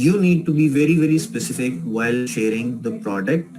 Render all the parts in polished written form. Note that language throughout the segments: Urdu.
You need to be very very specific while sharing the product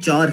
4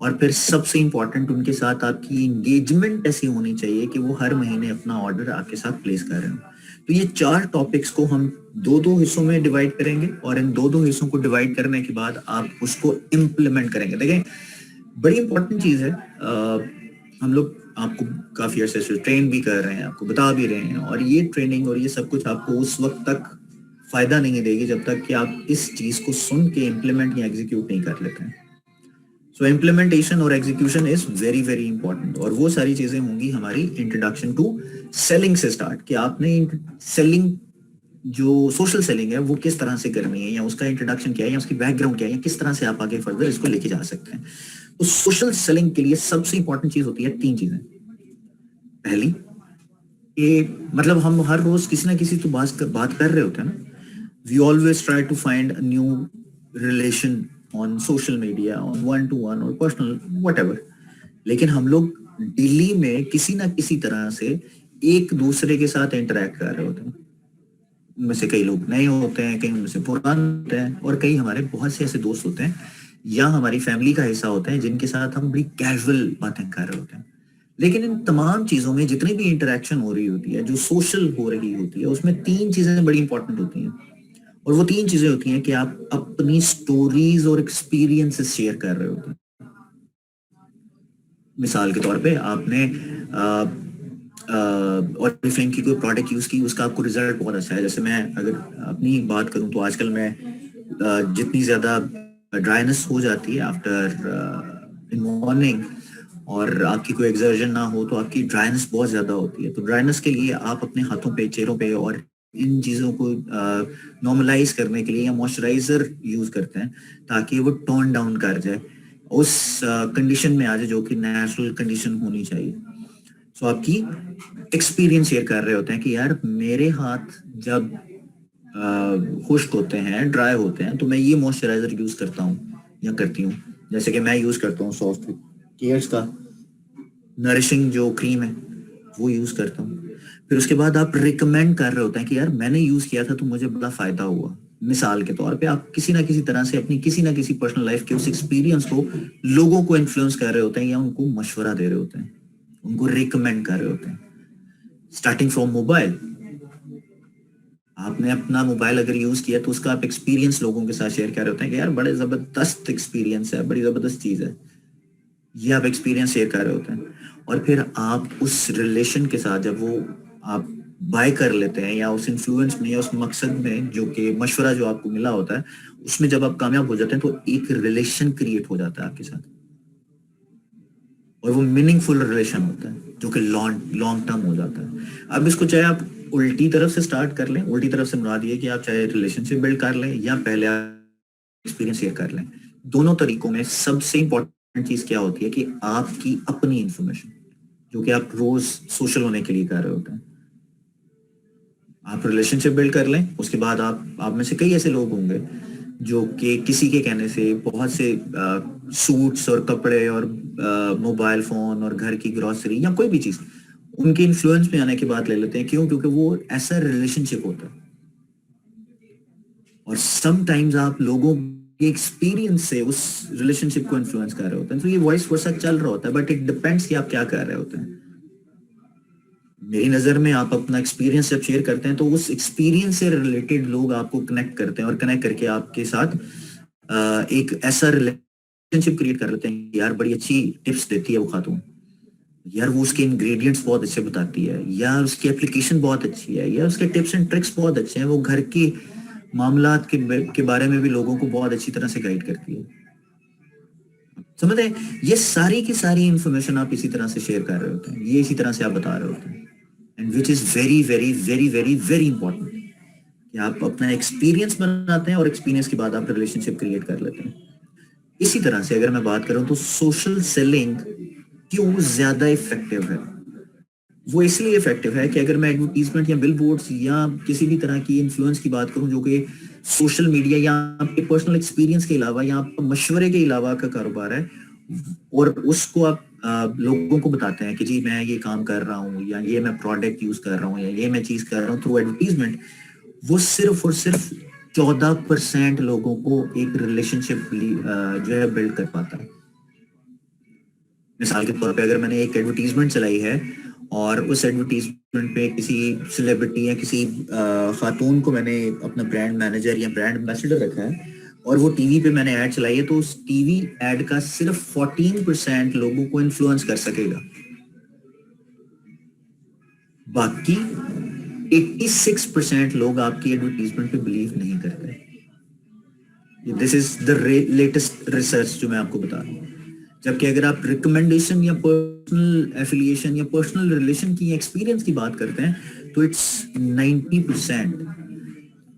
اور پھر سب سے امپورٹنٹ ان کے ساتھ آپ کی انگیجمنٹ ایسی ہونی چاہیے کہ وہ ہر مہینے اپنا آرڈر آپ کے ساتھ پلیس کر رہے ہوں. تو یہ 4 ٹاپکس کو ہم 2 حصوں میں ڈیوائڈ کریں گے, اور ان 2 حصوں کو ڈیوائڈ کرنے کے بعد آپ اس کو امپلیمنٹ کریں گے. دیکھیں بڑی امپورٹنٹ چیز ہے, ہم لوگ آپ کو کافی عرصے سے ٹرین بھی کر رہے ہیں, آپ کو بتا بھی رہے ہیں, اور یہ ٹریننگ اور یہ سب کچھ آپ کو اس وقت تک فائدہ نہیں دے گی جب تک کہ آپ اس چیز کو سن کے امپلیمنٹ یا ایگزیکیوٹ نہیں کر لیتے ہیں. سو امپلیمنٹیشن اور execution is very very important, اور وہ ساری چیزیں ہوں گی ہماری انٹروڈکشن ٹو سیلنگ سے اسٹارٹ, کہ آپ نے سیلنگ جو سوشل سیلنگ ہے وہ کس طرح سے کرنی ہے, یا اس کا انٹروڈکشن کیا ہے, یا اس کی بیک گراؤنڈ کیا ہے, یا کس طرح سے آپ آگے فردر اس کو لے کے جا سکتے ہیں. تو سوشل سیلنگ کے لیے سب سے امپورٹنٹ چیز ہوتی ہے 3 چیزیں. پہلی کہ مطلب ہم ہر روز کسی نہ کسی تو بات کر رہے ہوتے ہیں نا. We always try to find a new relation on social media, on one-to-one or personal, whatever. لیکن ہم لوگ ڈیلی میں کسی نہ کسی طرح سے ایک دوسرے کے ساتھ انٹریکٹ کر رہے ہوتے ہیں. ان میں سے کئی لوگ نئے ہوتے ہیں, کئی ان میں سے پرانے ہوتے ہیں, اور کئی ہمارے بہت سے ایسے دوست ہوتے ہیں یا ہماری فیملی کا حصہ ہوتے ہیں جن کے ساتھ ہم بڑی کیجول باتیں کر رہے ہوتے ہیں. لیکن ان تمام چیزوں میں جتنی بھی انٹریکشن ہو رہی ہوتی ہے, جو سوشل ہو رہی ہوتی ہے, اس میں 3 چیزیں بڑی امپورٹنٹ ہوتی ہیں. اور وہ 3 چیزیں ہوتی ہیں کہ آپ اپنی سٹوریز اور ایکسپیرینسز شیئر کر رہے ہوتے ہیں. مثال کے طور پہ آپ نے اور فلم کی کوئی پروڈکٹ یوز کی, اس کا آپ کو ریزلٹ بہت اچھا ہے. جیسے میں اگر اپنی بات کروں تو آج کل میں جتنی زیادہ ڈرائنس ہو جاتی ہے آفٹر ان مارننگ, اور آپ کی کوئی ایگزرشن نہ ہو, تو آپ کی ڈرائنس بہت زیادہ ہوتی ہے. تو ڈرائنس کے لیے آپ اپنے ہاتھوں پہ, چہروں پہ اور ان چیزوں کو نارملائز کرنے کے لیے یا موئسچرائزر یوز کرتے ہیں تاکہ وہ ٹون ڈاؤن کر جائے, اس کنڈیشن میں آ جائے جو کہ نیچرل کنڈیشن ہونی چاہیے. سو آپ کی ایکسپیرینس شیئر کر رہے ہوتے ہیں کہ یار میرے ہاتھ جب خشک ہوتے ہیں, ڈرائی ہوتے ہیں, تو میں یہ موئسچرائزر یوز کرتا ہوں یا کرتی ہوں. جیسے کہ میں یوز کرتا ہوں سافٹ کیئرس کا نرشنگ جو کریم ہے وہ یوز کرتا ہوں. پھر اس کے بعد آپ ریکمینڈ کر رہے ہوتے ہیں کہ یار میں نے یوز کیا تھا تو مجھے بڑا فائدہ ہوا. مثال کے طور پہ آپ کسی نہ کسی طرح سے اپنی کسی نہ کسی پرسنل لائف کے اس ایکسپیرینس کو لوگوں کو انفلوئنس کر رہے ہوتے ہیں, یا ان کو مشورہ دے رہے ہوتے ہیں, ان کو ریکمینڈ کر رہے ہوتے ہیں. اسٹارٹنگ فرام موبائل, آپ نے اپنا موبائل اگر یوز کیا تو اس کا آپ ایکسپیرینس لوگوں کے ساتھ شیئر کر رہے ہوتے ہیں کہ یار بڑے زبردست ایکسپیرینس ہے, بڑی زبردست چیز ہے, یہ آپ ایکسپیرینس شیئر کر رہے ہوتے ہیں. اور پھر آپ اس ریلیشن کے ساتھ جب وہ آپ بائی کر لیتے ہیں, یا اس انفلوئنس میں یا اس مقصد میں جو کہ مشورہ جو آپ کو ملا ہوتا ہے اس میں جب آپ کامیاب ہو جاتے ہیں, تو ایک ریلیشن کریٹ ہو جاتا ہے آپ کے ساتھ, اور وہ میننگ فل ریلیشن ہوتا ہے جو کہ لانگ ٹرم ہو جاتا ہے. اب اس کو چاہے آپ الٹی طرف سے سٹارٹ کر لیں, الٹی طرف سے مراد یہ کہ آپ چاہے ریلیشن شپ بلڈ کر لیں یا پہلے ایکسپیرینس شیئر کر لیں. دونوں طریقوں میں سب سے امپورٹنٹ چیز کیا ہوتی ہے کہ آپ کی اپنی انفارمیشن جو کہ آپ روز سوشل ہونے کے لیے کر رہے ہوتے ہیں. آپ ریلیشن شپ بلڈ کر لیں, اس کے بعد آپ میں سے کئی ایسے لوگ ہوں گے جو کہ کسی کے کہنے سے بہت سے سوٹس اور کپڑے اور موبائل فون اور گھر کی گروسری یا کوئی بھی چیز ان کے انفلوئنس میں آنے کی بات لے لیتے ہیں. کیوں؟ کیونکہ وہ ایسا ریلیشن شپ ہوتا ہے. اور سم ٹائمز آپ لوگوں کے ایکسپیرینس سے اس ریلیشن شپ کو انفلوئنس کر رہے ہوتے ہیں. تو یہ وائس ورسا چل رہا ہوتا ہے, بٹ اٹ ڈپینڈس کہ آپ کیا کر رہے ہوتے ہیں. میری نظر میں آپ اپنا ایکسپیرینس جب شیئر کرتے ہیں تو اس ایکسپیرینس سے ریلیٹڈ لوگ آپ کو کنیکٹ کرتے ہیں, اور کنیکٹ کر کے آپ کے ساتھ ایک ایسا ریلیشن شپ کریٹ کر لیتے ہیں. یار بڑی اچھی ٹپس دیتی ہے وہ خاتون, یار وہ اس کے انگریڈینٹس بہت اچھے بتاتی ہے, یا اس کی اپلیکیشن بہت اچھی ہے, یا اس کے ٹپس اینڈ ٹرکس بہت اچھے ہیں, وہ گھر کی معاملات کے بارے میں بھی لوگوں کو بہت اچھی طرح سے گائیڈ کرتی ہے. سمجھتے ہیں, یہ ساری کی ساری انفارمیشن آپ اسی طرح سے شیئر کر رہے ہوتے ہیں, یہ اسی طرح سے آپ بتا رہے ہوتے ہیں. And which is very very very very very important کہ آپ اپنا ایکسپیرینس بناتے ہیں, اور ایکسپیرینس کے بعد آپ ریلیشن شپ کریٹ کر لیتے ہیں. اسی طرح سے اگر میں بات کروں تو سوشل سیلنگ کیوں زیادہ افیکٹو ہے. وہ اس لیے افیکٹو ہے کہ اگر میں ایڈورٹیزمنٹ یا بل بورڈز یا کسی بھی طرح کی انفلوئنس کی بات کروں جو کہ سوشل میڈیا یا آپ کے پرسنل ایکسپیرینس کے علاوہ یا آپ مشورے کے علاوہ کا کاروبار ہے, اور اس کو آپ لوگوں کو بتاتے ہیں کہ جی میں یہ کام کر رہا ہوں, یا یہ میں پروڈکٹ یوز کر رہا ہوں, یا یہ میں چیز کر رہا ہوں تھرو ایڈورٹیزمنٹ, وہ صرف اور صرف 14% لوگوں کو ایک ریلیشن شپ جو ہے بلڈ کر پاتا ہے. مثال کے طور پہ اگر میں نے ایک ایڈورٹیزمنٹ چلائی ہے اور اس ایڈورٹیزمنٹ پہ کسی سیلیبریٹی یا کسی خاتون کو میں نے اپنا برانڈ مینیجر یا برانڈ ایمبیسڈر رکھا ہے اور وہ ٹی وی پہ میں نے ایڈ چلائی ہے، تو اس ٹی وی ایڈ کا صرف 14% لوگوں کو انفلوئنس کر سکے گا، باقی 86% لوگ آپ کی ایڈورٹیزمنٹ پہ بلیو نہیں کرتے. دس از دا لیٹسٹ ریسرچ جو میں آپ کو بتا رہا ہوں. جبکہ اگر آپ ریکمنڈیشن یا پرسنل ایفیلیشن یا پرسنل ریلیشن کی ایکسپیرینس کی بات کرتے ہیں تو اٹس 90%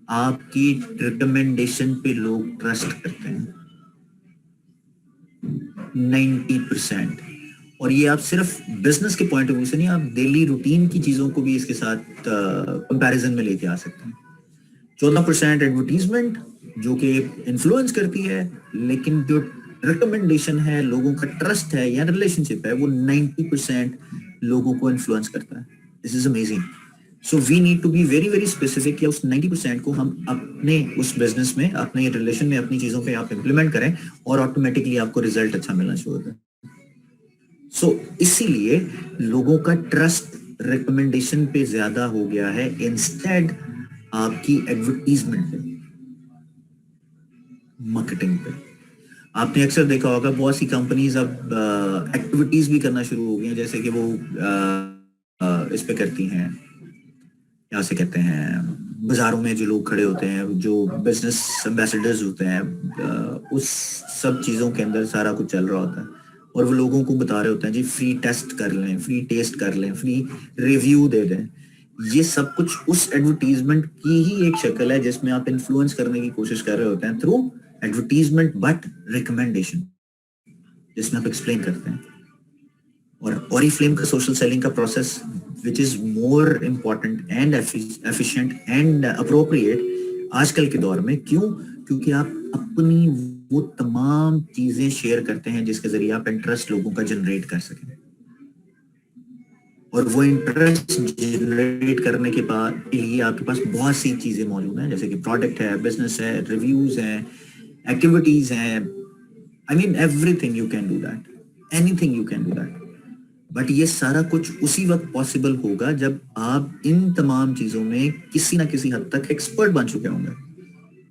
آپ کی ریکمنڈیشن پہ لوگ ٹرسٹ کرتے ہیں. 90%. اور یہ آپ صرف بزنس کے پوائنٹ آف ویو سے نہیں، آپ ڈیلی روٹین کی چیزوں کو بھی اس کے ساتھ کمپیریزن میں لے کے آ سکتے ہیں. 14% ایڈورٹیزمنٹ جو کہ انفلوئنس کرتی ہے، لیکن جو ریکمنڈیشن ہے، لوگوں کا ٹرسٹ ہے یا ریلیشن شپ ہے، وہ 90% لوگوں کو انفلوئنس کرتا ہے. This is amazing. So we need to be very very specific کہ اس 90% کو ہم اپنے اس بزنس میں، اپنے ریلیشن میں، اپنی چیزوں پہ آپ امپلیمنٹ کریں اور آٹومیٹکلی آپ کو ریزلٹ اچھا ملنا شروع ہوتا ہے. سو اسی لیے لوگوں کا ٹرسٹ ریکمنڈیشن پہ زیادہ ہو گیا ہے انسٹیڈ آپ کی ایڈورٹیزمنٹ پہ، مارکیٹنگ پہ. آپ نے اکثر دیکھا ہوگا بہت سی کمپنیز اب ایکٹیویٹیز بھی کرنا شروع ہو گئی ہیں، جیسے کہ وہ اس پہ کرتی ہیں، کیا سے کہتے ہیں، بازاروں میں جو لوگ کھڑے ہوتے ہیں، جو بزنس ایمبیسڈرز ہوتے ہیں، اس سب چیزوں کے اندر سارا کچھ چل رہا ہوتا ہے اور وہ لوگوں کو بتا رہے ہوتے ہیں جی فری ٹیسٹ کر لیں، فری ٹیسٹ کر لیں، فری ریویو دے دیں. یہ سب کچھ اس ایڈورٹیزمنٹ کی ہی ایک شکل ہے جس میں آپ انفلوئنس کرنے کی کوشش کر رہے ہوتے ہیں تھرو ایڈورٹیزمنٹ بٹ ریکمنڈیشن، جس میں آپ ایکسپلین کرتے ہیں. اور اوریفلیم کا سوشل سیلنگ کا process which is more important and efficient and appropriate آج کل کے دور میں. کیونکہ آپ اپنی وہ تمام چیزیں شیئر کرتے ہیں جس کے ذریعے آپ انٹرسٹ لوگوں کا جنریٹ کر سکیں، اور وہ انٹرسٹ جنریٹ کرنے کے لیے آپ کے پاس بہت سی چیزیں موجود ہیں، جیسے کہ پروڈکٹ ہے، بزنس ہے، ریویوز ہیں، ایکٹیویٹیز ہیں. I mean everything you can do that, anything you can do that. But یہ سارا کچھ اسی وقت پاسبل ہوگا جب آپ ان تمام چیزوں میں کسی نہ کسی حد تک ایکسپرٹ بن چکے ہوں گے.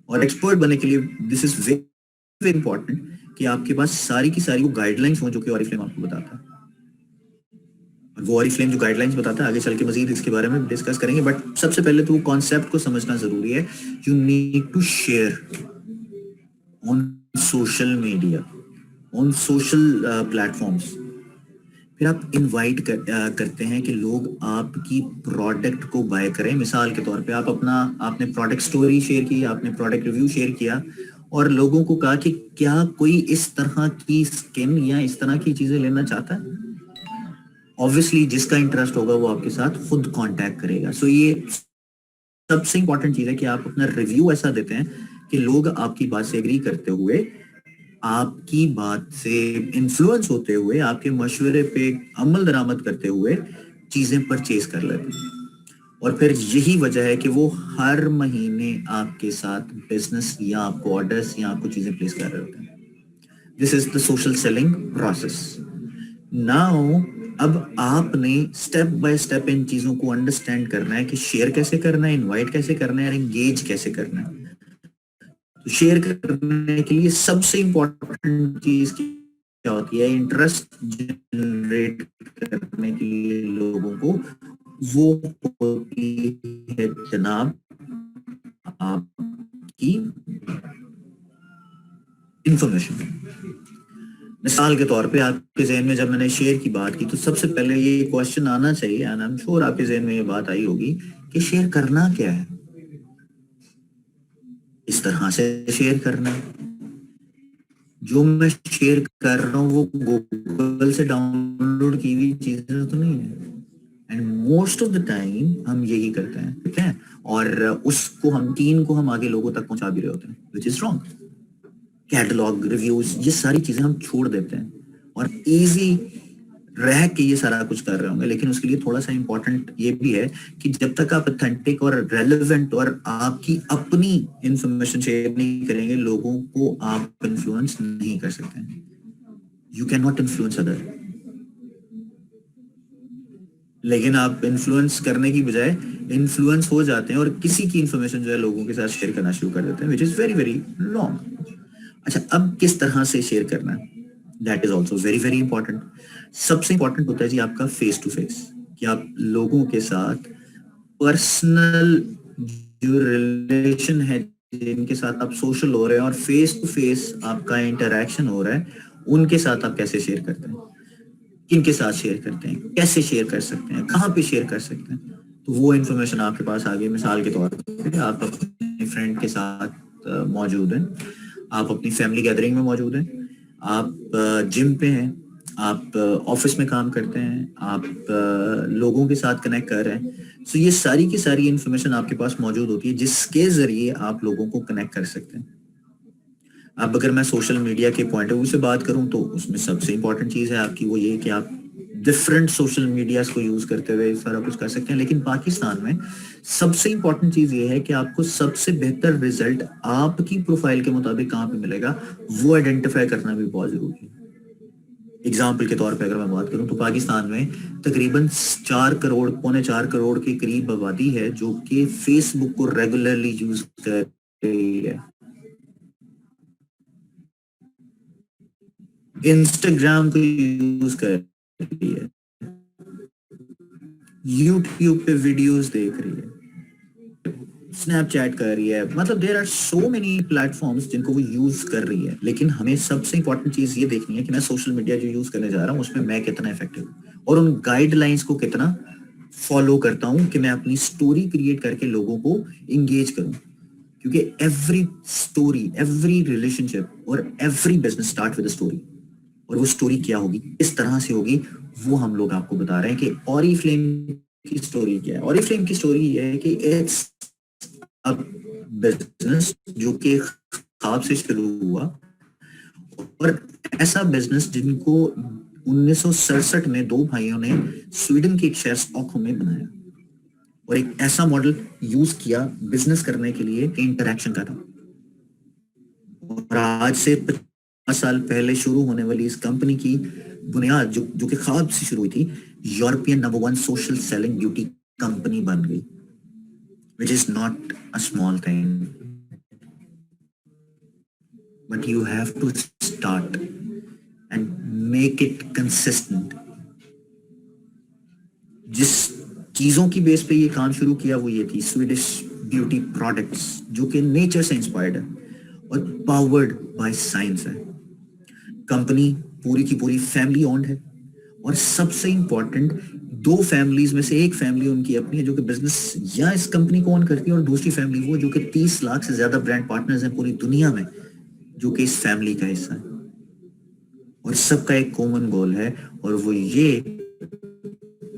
اور ایکسپرٹ بننے کے لیے دس از ویری امپورٹنٹ کہ آپ کے پاس ساری کی ساری وہ گائیڈ لائنس ہوں جو کہ اوریفلیم آپ کو بتاتا ہے. اور وہ اوریفلیم جو گائیڈ لائنس بتاتا ہے، آگے چل کے مزید اس کے بارے میں ڈسکس کریں گے. بٹ سب سے پہلے تو وہ کانسیپٹ کو سمجھنا ضروری ہے. You need to share on social media, on social platforms. پھر آپ انوائٹ کرتے ہیں کہ لوگ آپ کی پروڈکٹ کو بائی کریں. مثال کے طور پہ آپ نے پروڈکٹ سٹوری شیئر کی، آپ نے پروڈکٹ ریویو شیئر کیا اور لوگوں کو کہا کہ کیا کوئی اس طرح کی سکن یا اس طرح کی چیزیں لینا چاہتا ہے. obviously جس کا انٹرسٹ ہوگا وہ آپ کے ساتھ خود کانٹیکٹ کرے گا. سو یہ سب سے امپورٹنٹ چیز ہے کہ آپ اپنا ریویو ایسا دیتے ہیں کہ لوگ آپ کی بات سے ایگری کرتے ہوئے، آپ کی بات سے انفلوئنس ہوتے ہوئے، آپ کے مشورے پہ عمل درآمد کرتے ہوئے چیزیں پرچیز کر لیتے ہیں. اور پھر یہی وجہ ہے کہ وہ ہر مہینے آپ کے ساتھ بزنس یا آپ کو آرڈرز یا آپ کو چیزیں پلیس کر رہے ہوتے ہیں. This is the social selling process. Now اب آپ نے اسٹیپ بائی اسٹیپ ان چیزوں کو انڈرسٹینڈ کرنا ہے کہ شیئر کیسے کرنا ہے، انوائٹ کیسے کرنا ہے اور انگیج کیسے کرنا ہے. شیئر کرنے کے لیے سب سے امپورٹنٹ چیز کیا ہوتی ہے؟ انٹرسٹ جنریٹ کرنے کے لیے لوگوں کو وہ ہوتی ہے جناب آپ کی انفارمیشن. مثال کے طور پہ آپ کے ذہن میں جب میں نے شیئر کی بات کی تو سب سے پہلے یہ کوشچن آنا چاہیے، and I'm sure آپ کے ذہن میں یہ بات آئی ہوگی کہ شیئر کرنا کیا ہے. اس طرح سے شیئر کرنا ہے. جو میں شیئر کر رہا ہوں وہ گوگل سے ڈاؤن لوڈ کی ہوئی چیزیں تو نہیں ہے. And most of the time ہم یہی کرتے ہیں، ٹھیک ہے، اور اس کو ہم آگے لوگوں تک پہنچا بھی رہے ہوتے ہیں، which is wrong. Catalogue, reviews, یہ ساری چیزیں ہم چھوڑ دیتے ہیں اور ایزی رہ کے یہ سارا کچھ کر رہے ہوں گے. لیکن اس کے لیے تھوڑا سا امپورٹنٹ یہ بھی ہے کہ جب تک آپ اتھینٹک اور ریلیونٹ اور آپ کی اپنی انفارمیشن شیئر نہیں کریں گے، لوگوں کو آپ انفلوئنس نہیں کر سکتے. You can not influence other. لیکن آپ انفلوئنس کرنے کی بجائے انفلوئنس ہو جاتے ہیں اور کسی کی انفارمیشن جو ہے لوگوں کے ساتھ شیئر کرنا شروع کر دیتے ہیں, which is very very wrong. اچھا, اب کس طرح سے شیئر کرنا ہے, that is also very very important. سب سے امپورٹنٹ ہوتا ہے جی آپ کا فیس ٹو فیس, کہ آپ لوگوں کے ساتھ پرسنل جو ریلیشن ہے, جن کے ساتھ آپ سوشل ہو رہے ہیں اور فیس ٹو فیس آپ کا انٹریکشن ہو رہا ہے, ان کے ساتھ آپ کیسے شیئر کرتے ہیں, کن کے ساتھ شیئر کرتے ہیں, کیسے شیئر کر سکتے ہیں, کہاں پہ شیئر کر سکتے ہیں. تو وہ انفارمیشن آپ کے پاس آ گئی. مثال کے طور پہ آپ اپنے فرینڈ کے ساتھ موجود ہیں, آپ اپنی فیملی گیدرنگ میں موجود ہیں, آپ جم پہ ہیں, آپ آفس میں کام کرتے ہیں, آپ لوگوں کے ساتھ کنیکٹ کر رہے ہیں. سو یہ ساری کی ساری انفارمیشن آپ کے پاس موجود ہوتی ہے, جس کے ذریعے آپ لوگوں کو کنیکٹ کر سکتے ہیں. اب اگر میں سوشل میڈیا کے پوائنٹ آف ویو سے بات کروں تو اس میں سب سے امپورٹنٹ چیز ہے آپ کی وہ یہ کہ آپ ڈفرینٹ سوشل میڈیاز کو یوز کرتے ہوئے سارا کچھ کر سکتے ہیں. لیکن پاکستان میں سب سے امپورٹنٹ چیز یہ ہے کہ آپ کو سب سے بہتر ریزلٹ آپ کی پروفائل کے مطابق کہاں پہ ملے گا, وہ آئیڈینٹیفائی کرنا بھی بہت ضروری ہے. اگزامپل کے طور پہ اگر میں بات کروں تو پاکستان میں تقریباً 4 کروڑ, 4.25 کروڑ کے قریب آبادی ہے جو کہ فیس بک کو ریگولرلی یوز کر رہی ہے, انسٹاگرام کو یوز کر رہی ہے, یوٹیوب پہ ویڈیوز دیکھ رہی ہے, اسنیپ چیٹ کر رہی ہے. مطلب there are so many platforms جن کو وہ یوز کر رہی ہے. لیکن ہمیں سب سے امپورٹنٹ چیز یہ دیکھنی ہے کہ میں سوشل میڈیا جو یوز کرنے جا رہا ہوں اس میں کتنا افیکٹو ہوں اور ان گائیڈ لائنز کو کتنا فالو کرتا ہوں کہ میں اپنی سٹوری کریٹ کر کے لوگوں کو انگیج کروں. کیونکہ ایوری سٹوری, ایوری ریلیشن شپ اور every business start with a story. اور وہ سٹوری کیا ہوگی, اس طرح سے ہوگی, وہ ہم لوگ آپ کو بتا رہے ہیں کہ اوری فلیم کی سٹوری کیا ہے. اوری فلیم کی سٹوری یہ ہے کہ اٹس اب بزنس جو کہ خواب سے شروع ہوا, اور ایسا بزنس جن کو 1967 میں 2 بھائیوں نے سویڈن کے ایک شہر اسٹاک میں بنایا اور ایک ایسا ماڈل یوز کیا بزنس کرنے کے لیے کہ انٹریکشن کا تھا. اور آج سے 50 سال پہلے شروع ہونے والی اس کمپنی کی بنیاد جو کہ خواب سے شروع ہوئی تھی, European number 1 social selling beauty company بن گئی, which is not a small thing. But you have to start and make it consistent. جس چیزوں کی بیس پہ یہ کام شروع کیا وہ یہ تھی سویڈش بیوٹی پروڈکٹس, جو کہ نیچر سے انسپائرڈ ہے اور پاورڈ بائی سائنس ہے. کمپنی پوری کی پوری فیملی اونڈ ہے, اور سب سے امپورٹنٹ 2 فیملیز میں سے ایک فیملی ان کی اپنی ہے جو کہ بزنس یا اس کمپنی کو اون کرتی ہے, اور دوسری فیملی وہ جو کہ 30 لاکھ سے زیادہ برانڈ پارٹنرز ہیں پوری دنیا میں جو کہ اس فیملی کا حصہ ہے. اور سب کا ایک کامن گول ہے, اور وہ یہ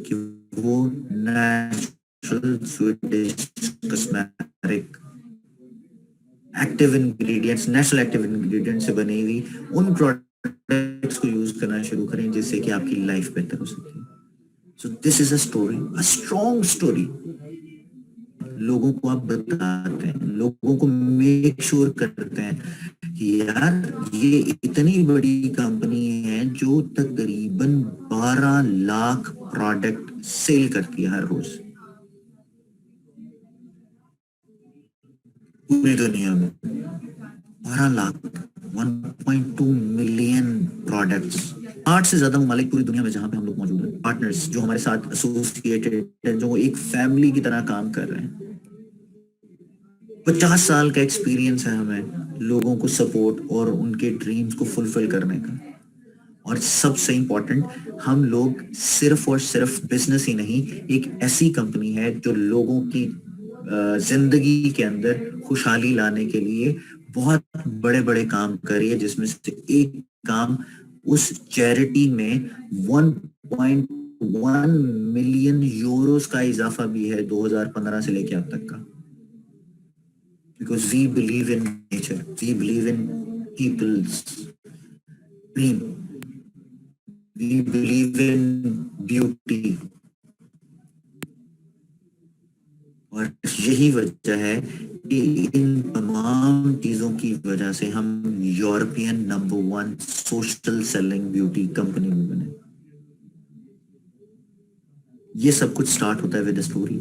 کہ وہ natural Swedish cosmetic active ingredients, national active ingredient سے بنی ہوئی ان پروڈکٹس کو یوز کرنا شروع کریں جس سے کہ آپ کی لائف بہتر ہو سکتی ہے. So this is a story, a strong story. لوگوں کو آپ بتاتے ہیں, لوگوں کو میک شور کرتے ہیں کہ یار یہ اتنی بڑی کمپنی ہے جو تقریباً 12 لاکھ پروڈکٹ سیل کرتی ہے ہر روز پوری دنیا میں. 12 لاکھ, 1.2 ملین پروڈکٹس, 8 سے زیادہ ممالک پوری دنیا میں جہاں پہ ہم لوگ موجود ہیں, پارٹنرز جو ہمارے ساتھ ایسوسیٹڈ ہیں, جو ایک فیملی کی طرح کام کر رہے ہیں. 50 سال کا ایکسپیرینس ہے ہمیں لوگوں کو سپورٹ اور ان کے ڈریمز کو فلفل کرنے کا. اور سب سے امپورٹنٹ, ہم لوگ صرف اور صرف بزنس ہی نہیں, ایک ایسی کمپنی ہے جو لوگوں کی زندگی کے اندر خوشحالی لانے کے لیے بہت بڑے بڑے کام کر رہی ہے, جس میں سے ایک کام اس چیریٹی میں 1.1 ملین یوروز کا اضافہ بھی ہے 2015 سے لے کے اب تک کا. Because we believe in nature, we believe in people's dream, we believe in beauty. اور یہی وجہ ہے کہ ان تمام چیزوں کی وجہ سے ہم European number 1 social selling beauty company میں بنے. یہ سب کچھ اسٹارٹ ہوتا ہے ود اے اسٹوری.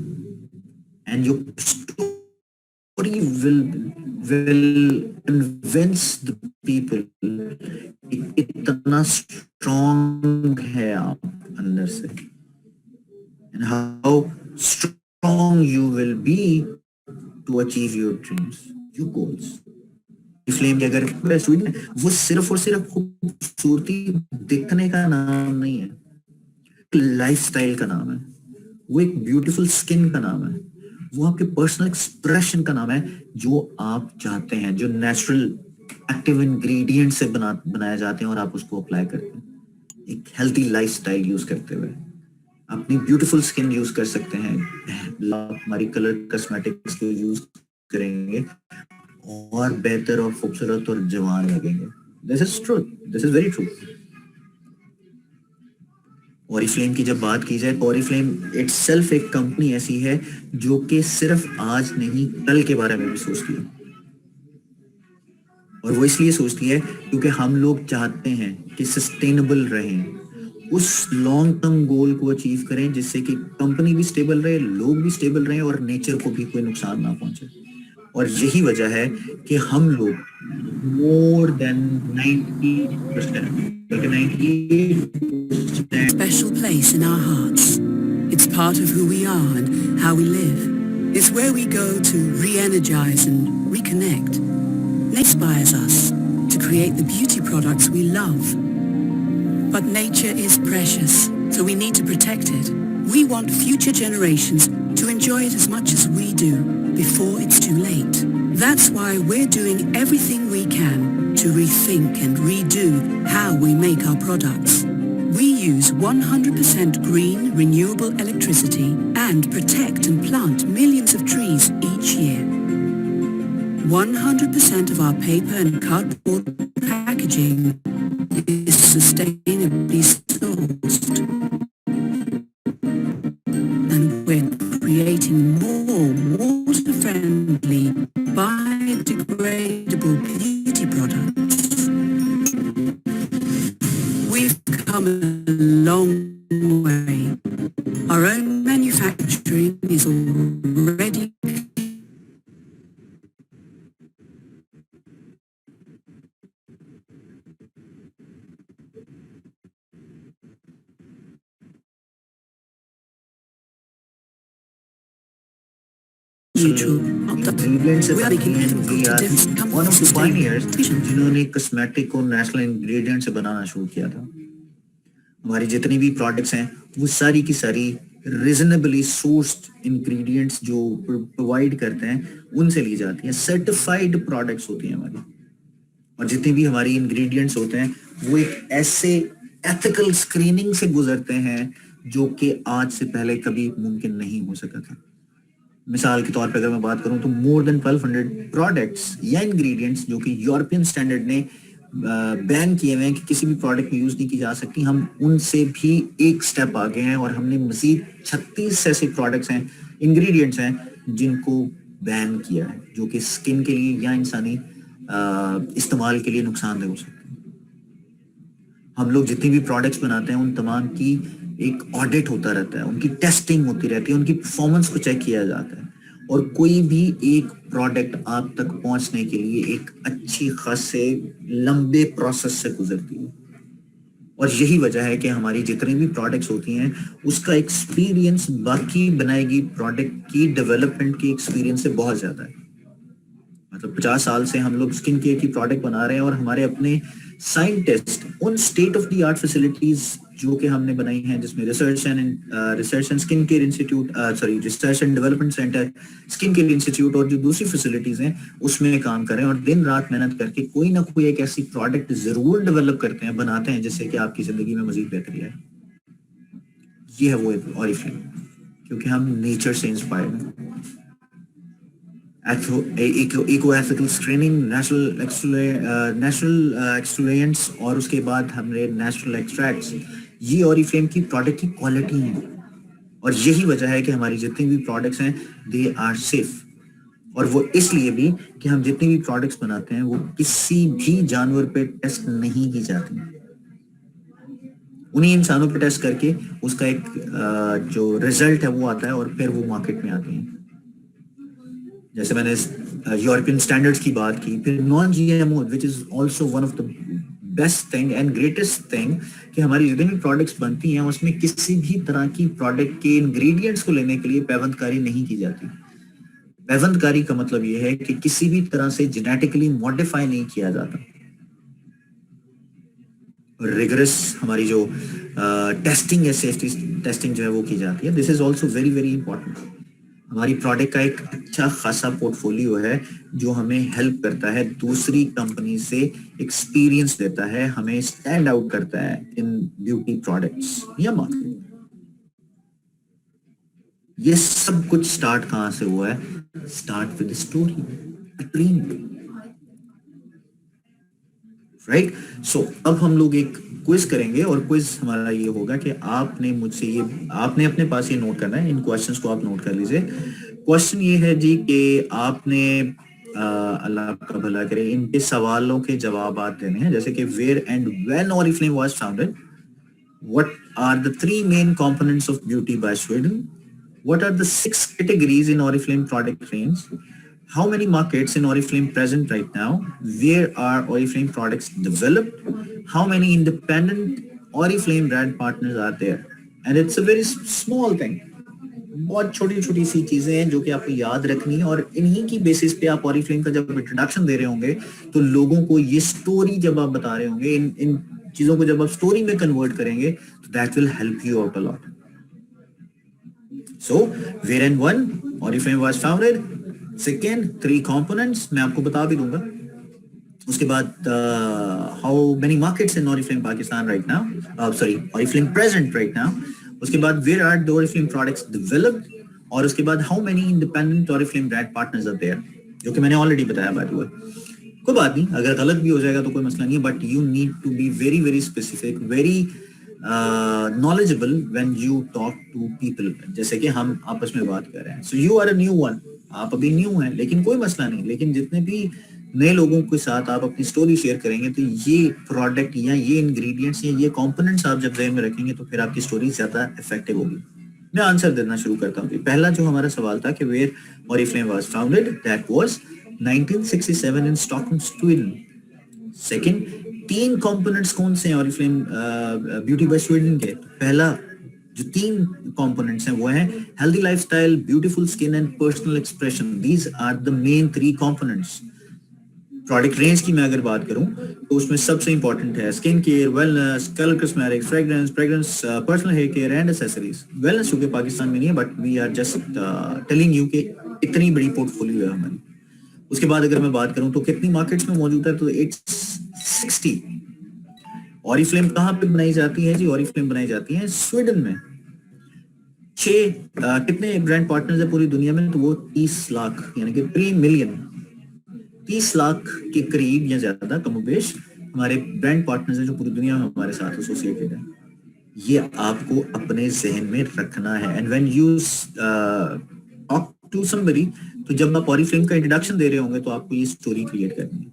اینڈ جو story will convince the people. اتنا اسٹرانگ ہے آپ اندر سے. And how strong you will be to achieve your dreams, your goals. Flame کی اگر وہ صرف اور صرف خوبصورتی دیکھنے کا نام نہیں ہے، لائف سٹائل کا نام ہے، وہ ایک بیوٹیفل سکن کا نام ہے، وہ آپ کے پرسنل ایکسپریشن کا نام ہے جو آپ چاہتے ہیں، جو نیچرل ایکٹیو انگریڈینٹ سے بنائے جاتے ہیں اور آپ اس کو اپلائی کرتے ہیں ایک ہیلتھی لائف سٹائل یوز کرتے ہوئے. اپنی بیوٹیفل سکن یوز کر سکتے ہیں، ہماری کلر کاسمیٹکس کو یوز کریں گے اور بہتر اور خوبصورت اور جوان لگیں گے. This is true, this is very true. Oriflame کی جب بات کی جائے، اوریفلیم اٹ سیلف ایک کمپنی ایسی ہے جو کہ صرف آج نہیں کل کے بارے میں بھی سوچتی ہے. اور وہ اس لیے سوچتی ہے کیونکہ ہم لوگ چاہتے ہیں کہ سسٹینیبل رہیں، اس لانگ ٹرم گول کو اچیو کریں جس سے کہ کمپنی بھی سٹیبل رہے، لوگ بھی سٹیبل رہیں اور نیچر کو بھی کوئی نقصان نہ پہنچے. اور یہی وجہ ہے کہ ہم لوگ مور دین 90% بلکہ 98% special place in our hearts. It's part of who we are and how we live. It's where we go to re-energize and reconnect. It inspires us to create the beauty products we love. But nature is precious, so we need to protect it. We want future generations to enjoy it as much as we do before it's too late. That's why we're doing everything we can to rethink and redo how we make our products. We use 100% green, renewable electricity and protect and plant millions of trees each year. 100% of our paper and cardboard packaging is sustainably sourced. And we're creating more water-friendly, biodegradable beauty products. We've come a long way. Our own manufacturing is already neutral. We are making different one of the pioneers جنہوں نے کاسمیٹک کو نیشنل انگریڈینٹ سے بنانا شروع کیا تھا. ہماری جتنی بھی پروڈکٹس ہیں وہ ساری کی ساری ریزنیبلی سورسڈ انگریڈینٹس جو پرووائڈ کرتے ہیں ان سے لی جاتی ہیں، سرٹیفائڈ پروڈکٹس ہوتی ہیں ہماری. اور جتنی بھی ہماری انگریڈینٹس ہوتے ہیں وہ ایک ایسے ایتھیکل اسکریننگ سے گزرتے ہیں جو کہ آج سے پہلے کبھی ممکن نہیں ہو سکا تھا. مثال کے طور پہ اگر میں بات کروں تو مور دین 1200 پروڈکٹس یا انگریڈینٹس جو کہ یورپین اسٹینڈرڈ نے بین کیے ہوئے ہیں کہ کسی بھی پروڈکٹ میں یوز نہیں کی جا سکتی، ہم ان سے بھی ایک سٹیپ آگے ہیں اور ہم نے مزید 36 ایسے پروڈکٹس ہیں، انگریڈینٹس ہیں جن کو بین کیا ہے جو کہ اسکن کے لیے یا انسانی استعمال کے لیے نقصان دہ ہو سکتے ہیں. ہم لوگ جتنی بھی پروڈکٹس بناتے ہیں ان تمام کی ایک آڈٹ ہوتا رہتا ہے، ان کی ٹیسٹنگ ہوتی رہتی ہے، ان کی پرفارمنس کو چیک کیا جاتا ہے اور کوئی بھی ایک پروڈکٹ آپ تک پہنچنے کے لیے ایک اچھی خاصے لمبے پروسیس سے گزرتی ہے. اور یہی وجہ ہے کہ ہماری جتنی بھی پروڈکٹس ہوتی ہیں اس کا ایکسپیرینس باقی بنائے گی پروڈکٹ کی ڈیولپمنٹ کی ایکسپیرینس سے بہت زیادہ ہے. مطلب 50 سال سے ہم لوگ اسکن کیئر کی پروڈکٹ بنا رہے ہیں اور ہمارے اپنے scientist in state of the art facilities جو کہ ہم نے بنائی ہیں، جس میں research and skin care institute research and development centre, skin care institute اور جو دوسری فیسلٹیز ہیں اس میں کام کر رہے ہیں اور دن رات محنت کر کے کوئی نہ کوئی ایک ایسی پروڈکٹ ضرور ڈیولپ کرتے ہیں، بناتے ہیں جس سے کہ آپ کی زندگی میں مزید بہتری آئے. یہ ہے وہ اوریفلیم، کیونکہ ہم نیچر سے انسپائرڈ ہیں. ایکو ایتھیکل اسکریننگ، نیچرل ایکسٹروینٹس اور اس کے بعد ہم نے نیچرل ایکسٹریکٹس، یہ اوریفلیم کی پروڈکٹ کی کوالٹی ہے. اور یہی وجہ ہے کہ ہماری جتنی بھی پروڈکٹس ہیں دے آر سیف. اور وہ اس لیے بھی کہ ہم جتنی بھی پروڈکٹس بناتے ہیں وہ کسی بھی جانور پہ ٹیسٹ نہیں کی جاتی. انہیں انسانوں پہ ٹیسٹ کر کے اس کا ایک جو ریزلٹ ہے وہ آتا ہے اور پھر وہ مارکیٹ میں آتی ہیں. جیسے میں نے یورپین سٹینڈرڈز کی بات کی, پھر non G M O which is also one of the best thing and greatest thing کہ ہماری جتنی بھی پروڈکٹس بنتی ہیں اس میں کسی بھی طرح کی پروڈکٹ کے انگریڈینٹس کو لینے کے لیے پیوند کاری نہیں کی جاتی. پیوند کاری کا مطلب یہ ہے کہ کسی بھی طرح سے جینیٹیکلی ماڈیفائی نہیں کیا جاتا. ریگرس ہماری جو ٹیسٹنگ ہے, سیفٹی ٹیسٹنگ جو ہے وہ کی جاتی ہے. This is also very very important. ہماری پروڈکٹ کا ایک اچھا خاصا پورٹ فولیو ہے جو ہمیں ہیلپ کرتا ہے, دوسری کمپنی سے ایکسپیرینس دیتا ہے, ہمیں اسٹینڈ آؤٹ کرتا ہے ان بیوٹی پروڈکٹس یا مارکیٹ. یہ سب کچھ سٹارٹ کہاں سے ہوا ہے؟ Start with story, dream, right. So اب ہم لوگ ایک کوئز کریں گے اور کوئز ہمارا یہ ہوگا کہ آپ نے مجھ سے آپ نے اپنے پاس یہ نوٹ کرنا ہے, ان کوشچنس کو آپ نوٹ کر لیجئے. کوشچن یہ ہے جی کہ آپ نے اللہ آپ کا بھلا کرے ان کے سوالوں کے جوابات دینے ہیں, جیسے کہ where and when Oriflame was founded, what are the 3 main components of Beauty by Sweden, what are the 6 categories in Oriflame product range, how many markets in Oriflame present right now, where are Oriflame products developed, how many independent Oriflame brand partners are there. And it's a very small thing. بہت چھوٹی چھوٹی سی چیزیں ہیں جو کہ آپ کو یاد رکھنی ہے, اور انہی کی بیسس پہ آپ Oriflame کا جب انٹروڈکشن دے رہے ہوں گے تو لوگوں کو یہ سٹوری جب آپ بتا رہے ہوں گے, ان چیزوں کو جب آپ سٹوری میں کنورٹ کریں گے تو that will help you out a lot. So, where and when Oriflame was founded, second 3 components میں آپ کو بتا بھی دوں گا. اس کے بعد how many markets in Oriflame Pakistan right now, Oriflame present right now. اس کے بعد where are the Oriflame products developed, اور اس کے بعد how many independent Oriflame brand partners are there, جو کہ میں نے already بتایا by the way. کوئی بات نہیں, اگر غلط بھی ہو جائے گا تو کوئی مسئلہ نہیں ہے, but you need to be very very specific, very knowledgeable when you talk to people. جیسے کہ ہم آپس میں بات کر رہے ہیں. So you are a new one, آپ ابھی نیو ہیں, لیکن کوئی مسئلہ نہیں. لیکن جتنے بھی نئے لوگوں کے ساتھ آپ اپنی سٹوری شیئر کریں گے تو یہ پروڈکٹ یا یہ انگریڈینٹس یا یہ کمپوننٹس آپ جب ذہن میں رکھیں گے تو پھر آپ کی سٹوری زیادہ افیکٹو ہوگی. میں آنسر دینا شروع کرتا ہوں. پہلا جو ہمارا سوال تھا کہ where Oriflame was founded, that was 1967 in Stockholm, Sweden. Second, 3 components کون سے ہیں Oriflame بیوٹی بائی سویڈن کے؟ پہلا جو 3 کمپوننٹس ہیں وہ ہیں healthy life style, beautiful skin and personal expression. These are the main 3 components. Product range کی میں اگر بات کروں تو اس میں سب سے امپورٹنٹ ہے skin care, wellness, colour cosmetics, fragrance, personal hair care and accessories. Wellness چونکہ پاکستان میں نہیں ہے, but we are just telling you کہ اتنی بڑی پورٹ فولیو ہے ہماری. اس کے بعد اگر میں بات کروں تو کتنی مارکیٹس میں موجود ہے, تو 60. Oriflame کہاں پہ بنائی جاتی ہے جی؟ Oriflame بنائی جاتی ہے سویڈن میں. 6 کتنے برانڈ پارٹنرز ہیں پوری دنیا میں؟ تو وہ 30 لاکھ, یعنی کہ 3 ملین, 30 لاکھ کے قریب یا زیادہ کم و بیش ہمارے برانڈ پارٹنرز ہیں جو پوری دنیا میں ہمارے ساتھ ایسوسیٹڈ ہیں. یہ آپ کو اپنے ذہن میں رکھنا ہے. And when you talk to somebody, تو جب آپ Oriflame کا انٹروڈکشن دے رہے ہوں گے تو آپ کو یہ سٹوری کریٹ کرنی ہے.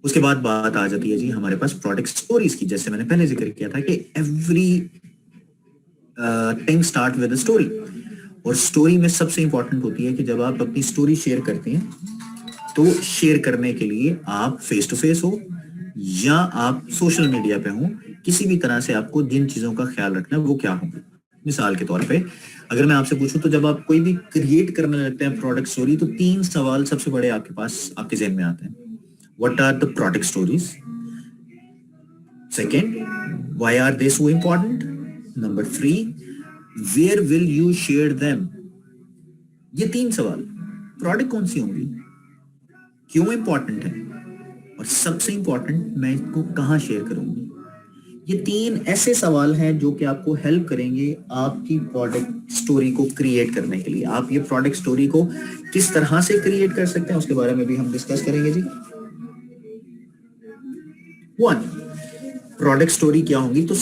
اس کے بعد بات آ جاتی ہے جی ہمارے پاس پروڈکٹ سٹوریز کی. جیسے میں نے پہلے ذکر کیا تھا کہ every thing start with a story, اور اسٹوری میں سب سے امپورٹنٹ ہوتی ہے کہ جب آپ اپنی اسٹوری شیئر کرتے ہیں تو شیئر کرنے کے لیے آپ فیس ٹو فیس ہو یا آپ سوشل میڈیا پہ ہوں, کسی بھی طرح سے آپ کو جن چیزوں کا خیال رکھنا ہے وہ کیا ہوں. مثال کے طور پہ اگر میں آپ سے پوچھوں تو جب آپ کوئی بھی کریٹ کرنے لگتے ہیں پروڈکٹ سٹوری تو 3 سوال سب سے بڑے آپ کے پاس آپ کے ذہن میں آتے ہیں. What are the product stories? Second, why are they so important? Number 3, where will you share them? یہ 3 سوال. پروڈکٹ کون سی ہوں گی, کیوں امپورٹنٹ ہے, اور سب سے امپورٹنٹ میں اس کو کہاں شیئر کروں گی. یہ 3 ایسے سوال ہیں جو کہ آپ کو ہیلپ کریں گے آپ کی پروڈکٹ سٹوری کو کریٹ کرنے کے لیے. آپ یہ پروڈکٹ سٹوری کو کس طرح سے کریٹ کر سکتے ہیں اس کے بارے میں بھی ہم ڈسکس کریں گے جی. 1, پروڈکٹ سٹوری کیا ہوں گی؟ تو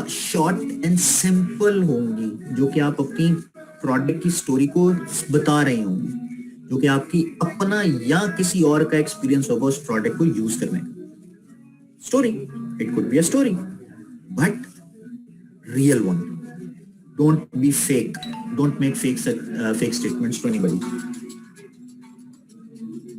شارٹ اینڈ سمپل ہوں گی, جو کہ آپ اپنی پروڈکٹ کی سٹوری کو بتا رہے ہوں گی, جو کہ آپ کی اپنا یا کسی اور کا ایکسپیرینس ہوگا اس پروڈکٹ کو یوز کرنے کا. Story, it could be a story, but real one. Don't be fake. Don't make fake statements to anybody.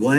why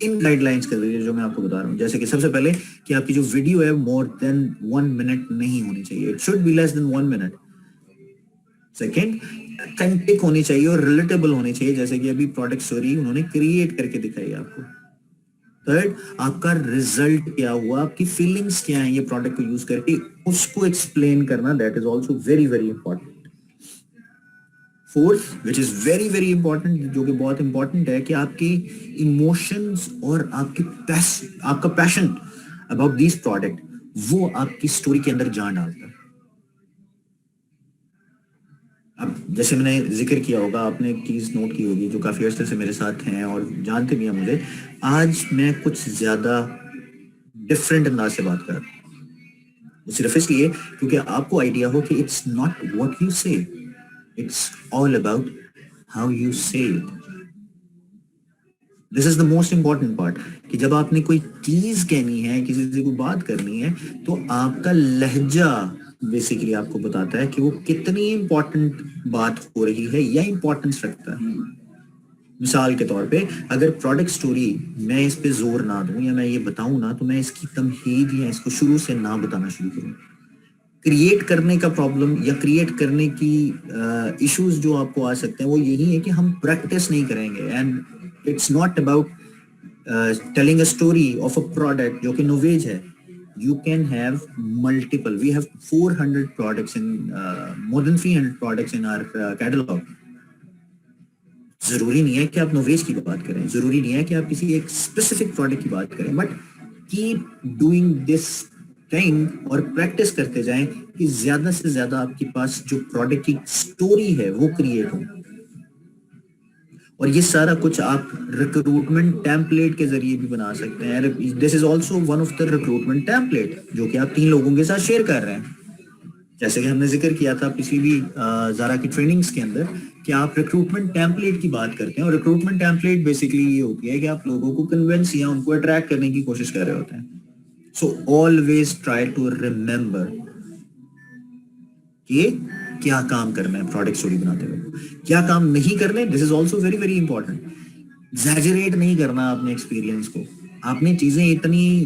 in guide lines کے ذریعے جو میں آپ کو بتا رہا ہوں. جیسے کہ سب سے پہلے کہ آپ کی جو ویڈیو ہے مور دین 1 منٹ نہیں ہونی چاہیے. It should be less than 1 minute. Second, contact ہونی چاہیے اور ریلیٹیبل ہونی چاہیے, جیسے کہ ابھی پروڈکٹ اسٹوری انہوں نے کریٹ کر کے دکھائی آپ کو. تھرڈ, آپ کا ریزلٹ کیا ہوا, آپ کی فیلنگس کیا ہیں یہ پروڈکٹ کو یوز کر کے, اس کو ایکسپلین کرنا, that is also very very important. Fourth, which is very very important, جو کہ بہت امپورٹنٹ ہے, کہ آپ کے ایموشنز اور آپ کا پیشن اباؤٹ دیس پروڈکٹ وہ آپ کی اسٹوری کے اندر جان ڈالتا ہے. اب جیسے میں نے ذکر کیا ہوگا, آپ نے ایک چیز نوٹ کی ہوگی, جو کافی عرصے سے میرے ساتھ ہیں اور جانتے بھی ہیں مجھے, آج میں کچھ زیادہ ڈفرینٹ انداز سے بات کر رہا ہوں, صرف اس لیے کیونکہ آپ کو آئیڈیا ہو کہ it's not what you say, it's all about how you say it. This is the most important part, کہ جب آپ نے کوئی چیز کہنی ہے, کسی سے کوئی بات کرنی ہے, تو آپ کا لہجہ بیسیکلی آپ کو بتاتا ہے کہ وہ کتنی امپورٹنٹ بات ہو رہی ہے یا امپورٹنس رکھتا ہے. مثال کے طور پہ, اگر پروڈکٹ سٹوری میں اس پہ زور نہ دوں یا میں یہ بتاؤں نا, تو میں اس کی تمہید یا اس کو شروع سے نہ بتانا شروع کروں. کریٹ کرنے کا پرابلم یا کریٹ کرنے کی ایشوز جو آپ کو آ سکتے ہیں, وہ یہی ہے کہ ہم پریکٹس نہیں کریں گے. And it's not about telling a story of a product جو کہ نوویج ہے. You can have multiple. We have 400 products in more than 300 products in our catalog. ضروری نہیں ہے کہ آپ نوویج کی بات کریں, ضروری نہیں ہے کہ آپ کسی ایک اسپیسیفک پروڈکٹ کی بات کریں, but keep doing this thing اور پریکٹس کرتے جائیں کہ زیادہ سے زیادہ آپ کے پاس جو پروڈکٹ کی اسٹوری ہے وہ کریٹ ہو. اور یہ سارا کچھ آپ ریکروٹمنٹ ٹیمپلیٹ کے ذریعے بھی بنا سکتے ہیں. This is also one of the recruitment template, جو کہ آپ 3 لوگوں کے ساتھ شیئر کر رہے ہیں. جیسے کہ ہم نے ذکر کیا تھا پچھلی بھی زارا کی ٹریننگز کے اندر, کہ آپ ریکروٹمنٹ ٹیمپلیٹ کی بات کرتے ہیں, اور ریکروٹمنٹ ٹیمپلیٹ بیسیکلی یہ ہوتی ہے کہ آپ لوگوں کو کنونس یا ان کو اٹریکٹ کرنے کی کوشش کر رہے ہوتے ہیں. So always try to remember کہ کیا کام کرنا ہے پروڈکٹ اسٹوری بناتے ہوئے, کیا کام نہیں کرنا ہے. This is also very very important. Exaggerate نہیں کرنا اپنے ایکسپیرینس کو, آپ نے چیزیں اتنی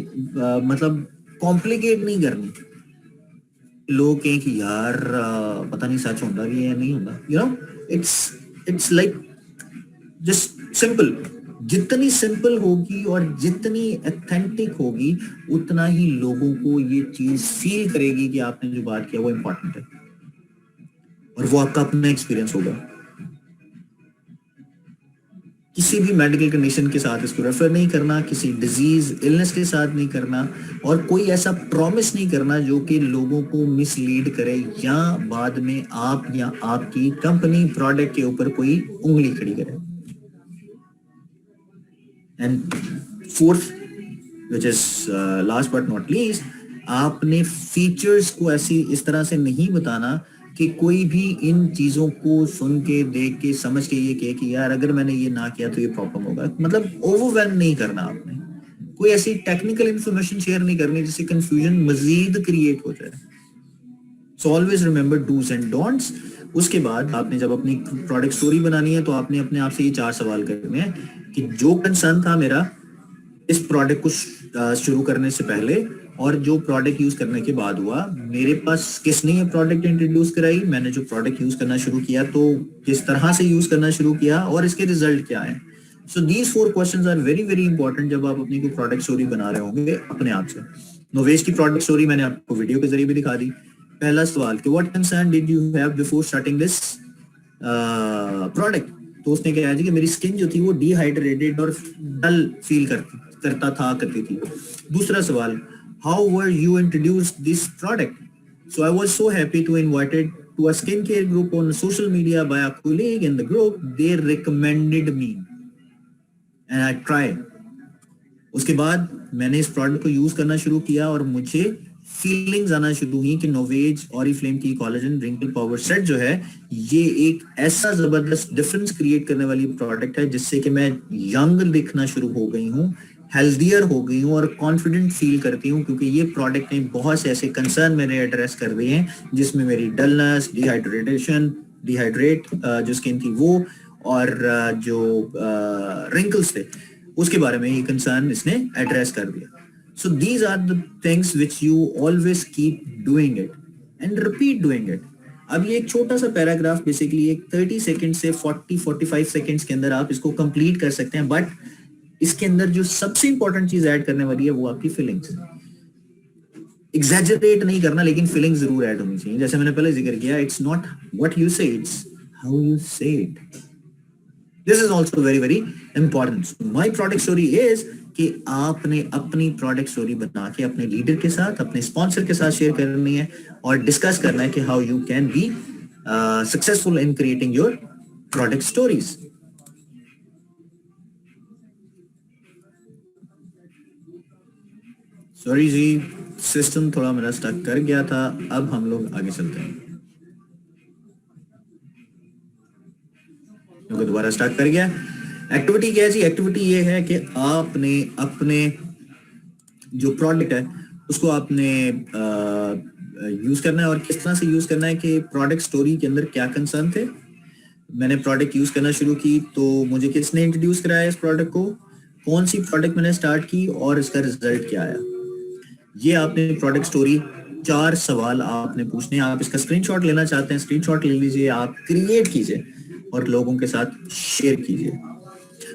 مطلب کمپلیکیٹ نہیں کرنی. لوگ کہیں کہ یار پتہ نہیں سچ ہوتا بھی ہے نہیں ہوتا, you know, it's like just simple. جتنی سمپل ہوگی اور جتنی ایتھینٹک ہوگی, اتنا ہی لوگوں کو یہ چیز فیل کرے گی کہ آپ نے جو بات کیا وہ امپورٹنٹ ہے, اور وہ آپ کا اپنا ایکسپیرینس ہوگا. کسی بھی میڈیکل کنڈیشن کے ساتھ اس کو ریفر نہیں کرنا, کسی ڈیزیز النس کے ساتھ نہیں کرنا, اور کوئی ایسا پرومس نہیں کرنا جو کہ لوگوں کو مس لیڈ کرے یا بعد میں آپ یا آپ کی کمپنی پروڈکٹ کے اوپر کوئی انگلی کھڑی کرے. And fourth, which is last but not least, آپ نے فیچرز کو اس طرح سے نہیں بتانا کہ کوئی بھی ان چیزوں کو سن کے, دیکھ کے, سمجھ کے یہ کہ یار اگر میں نے یہ نہ کیا تو یہ پرابلم ہوگا. مطلب اوور ویلم نہیں کرنا آپ نے, کوئی ایسی ٹیکنیکل انفارمیشن شیئر نہیں کرنی جس سے کنفیوژن مزید کریٹ ہو جائے. So always remember dos and don'ts. اس کے بعد آپ نے جب اپنی پروڈکٹ اسٹوری بنانی ہے, تو آپ نے اپنے آپ سے یہ 4 سوال کرنے ہیں کہ جو کنسرن تھا میرا اس پروڈکٹ کو شروع کرنے سے پہلے اور جو پروڈکٹ یوز کرنے کے بعد ہوا, میرے پاس کس نے یہ پروڈکٹ انٹروڈیوس کرائی, میں نے جو پروڈکٹ یوز کرنا شروع کیا تو کس طرح سے یوز کرنا شروع کیا, اور اس کے ریزلٹ کیا ہیں. So these 4 questions are very very important جب آپ اپنی کوئی پروڈکٹ اسٹوری بنا رہے ہوں گے اپنے آپ سے. نوویج کی پروڈکٹ اسٹوری میں نے آپ کو ویڈیو کے ذریعے بھی دکھا دی. پہلا سوال کہ what concern did you have before starting this product, تو اس نے کہا جی کہ میری اسکن جو تھی وہ ڈی ہائیڈریٹڈ اور ڈل فیل کرتی تھی. دوسرا سوال, how were you introduced this product? So I was so happy to invited to a skincare group on social media by a colleague in the group. They recommended me and I tried. اس کے بعد میں نے اس پروڈکٹ کو یوز کرنا شروع کیا اور مجھے فیلنگز آنا شروع ہوئی کہ نوویج اوریفلیم کی کولاجن رنکل پاور سیٹ جو ہے یہ ایک ایسا زبردست ڈفرنس کریٹ کرنے والی پروڈکٹ ہے جس سے کہ میں ینگ دکھنا شروع ہو گئی ہوں, ہیلدیئر ہو گئی ہوں اور کانفیڈنٹ فیل کرتی ہوں, کیونکہ یہ پروڈکٹ نے بہت سے ایسے کنسرن میرے ایڈریس کر دیے ہیں جس میں میری ڈلنس, ڈی ہائیڈریٹ جو اسکن تھی وہ, اور جو رنکلس تھے اس کے بارے میں یہ کنسرن اس نے ایڈریس کر دیا. So these are the things which you always keep doing it and repeat doing it. اب یہ ایک چھوٹا سا پیراگراف بیسیکلی ایک 30 سیکنڈ سے 40-45 سیکنڈز کے اندر آپ اس کو کمپلیٹ کر سکتے ہیں, بٹ اس کے اندر جو سب سے امپورٹنٹ چیز ایڈ کرنے والی ہے وہ آپ کی فیلنگز. ایگزیجریٹ نہیں کرنا, لیکن فیلنگ ضرور ایڈ ہونی چاہیے. جیسے میں نے پہلے ذکر کیا, it's not what you say, it's how you say it. This is also very very important. So my product story is کہ آپ نے اپنی پروڈکٹ سٹوری بنا کے اپنے لیڈر کے ساتھ, اپنے اسپانسر کے ساتھ شیئر کرنی ہے اور ڈسکس کرنا ہے کہ how you can be successful in creating your product stories. Sorry جی, سسٹم تھوڑا میرا اسٹک کر گیا تھا. اب ہم لوگ آگے چلتے ہیں کیونکہ دوبارہ اسٹارٹ کر گیا. ایکٹیویٹی کیا ہے جی؟ ایکٹیویٹی یہ ہے کہ آپ نے اپنے جو پروڈکٹ ہے اس کو آپ نے یوز کرنا ہے. اور کس طرح سے یوز کرنا ہے کہ پروڈکٹ سٹوری کے اندر کیا کنسرن تھے. میں نے پروڈکٹ یوز کرنا شروع کی تو مجھے کس نے انٹروڈیوس کرایا اس پروڈکٹ کو, کون سی پروڈکٹ میں نے اسٹارٹ کی اور اس کا رزلٹ کیا آیا. یہ آپ نے پروڈکٹ سٹوری 4 سوال آپ نے پوچھنے ہیں. آپ اس کا اسکرین شاٹ لینا چاہتے ہیں, اسکرین شاٹ لے لیجیے, آپ کریٹ کیجیے اور لوگوں کے ساتھ شیئر کیجیے.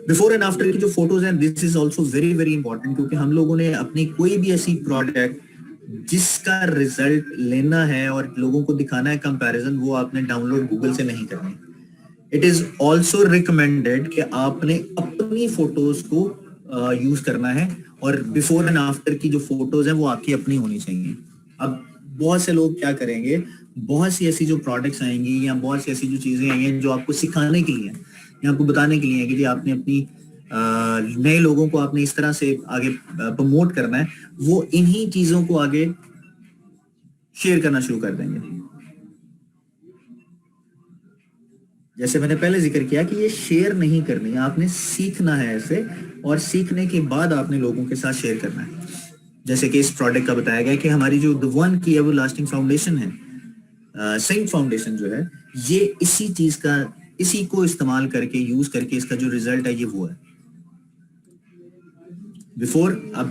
بیفور اینڈ آفٹر کی جو فوٹوز ہیں, this is also very very important, کیونکہ ہم لوگوں نے اپنی کوئی بھی ایسی پروڈکٹ جس کا ریزلٹ لینا ہے اور لوگوں کو دکھانا ہے کمپیریزن, وہ آپ نے ڈاؤن لوڈ گوگل سے نہیں کرنی. اٹ از آلسو ریکمینڈیڈ کہ آپ نے اپنی فوٹوز کو یوز کرنا ہے اور بیفور اینڈ آفٹر کی جو فوٹوز ہیں وہ آپ کی اپنی ہونی چاہیے. اب بہت سے لوگ کیا کریں گے, بہت سی ایسی جو پروڈکٹس آئیں گی یا بہت سی ایسی جو چیزیں آئی ہیں جو آپ کو سکھانے کے لیے یا آپ کو بتانے کے لیے کہ جی آپ نے اپنی نئے لوگوں کو آپ نے اس طرح سے آگے پروموٹ کرنا ہے, وہ انہی چیزوں کو آگے شیئر کرنا شروع کر دیں گے. جیسے میں نے پہلے ذکر کیا کہ یہ شیئر نہیں کرنی ہے, آپ نے سیکھنا ہے ایسے, اور سیکھنے کے بعد آپ نے لوگوں کے ساتھ شیئر کرنا ہے. جیسے کہ اس پروڈکٹ کا بتایا گیا کہ ہماری جو The One کی ایور لاسٹنگ فاؤنڈیشن ہے, سنک فاؤنڈیشن جو ہے, یہ اسی چیز کا, اسی کو استعمال کر کے یوز کر کے اس کا جو ریزلٹ ہے یہ وہ ہے. بیفور, اب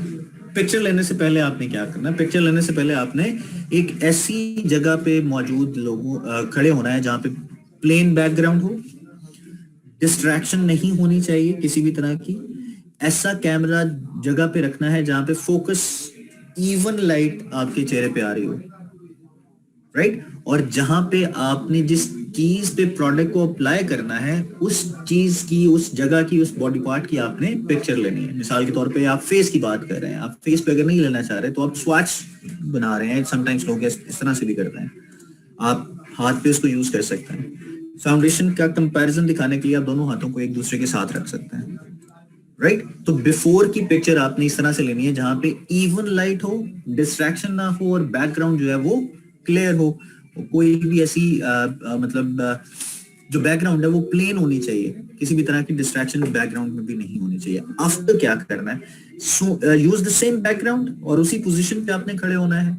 پکچر لینے سے پہلے آپ نے کیا کرنا ہے, پکچر لینے سے پہلے آپ نے ایک ایسی جگہ پہ موجود لوگوں کھڑے ہونا ہے جہاں پہ پلین بیک گراؤنڈ ہو, ڈسٹریکشن نہیں ہونی چاہیے کسی بھی طرح کی. ایسا کیمرہ جگہ پہ رکھنا ہے جہاں پہ فوکس ایون لائٹ آپ کے چہرے پہ آ رہی ہو, رائٹ. اور جہاں پہ آپ نے جس چیز پہ پروڈکٹ کو اپلائی کرنا ہے اس چیز کی, اس جگہ کی, اس باڈی پارٹ کی آپ نے پکچر لینی ہے. مثال کے طور پہ آپ فیس کی بات کر رہے ہیں, آپ فیس پہ اگر نہیں لینا چاہ رہے تو آپ سواچ بنا رہے ہیں, سم ٹائمز لوگ اس طرح سے بھی کرتے ہیں, آپ ہاتھ پہ اس کو یوز کر سکتے ہیں. فاؤنڈیشن کا کمپیریزن دکھانے کے لیے آپ دونوں ہاتھوں کو ایک دوسرے کے ساتھ رکھ سکتے ہیں, رائٹ. تو بیفور کی پکچر آپ نے اس طرح سے لینی ہے جہاں پہ ایون لائٹ ہو, ڈسٹریکشن نہ ہو, اور بیک گراؤنڈ جو ہے وہ کلیئر ہو. کوئی بھی ایسی مطلب جو بیک گراؤنڈ ہے وہ پلین ہونی چاہیے, کسی بھی طرح کی ڈسٹریکشن بیک گراؤنڈ میں بھی نہیں ہونی چاہیے. آفٹر کیا کرنا ہے, use the same back ground, اور اسی پوزیشن پہ آپ نے کھڑے ہونا ہے,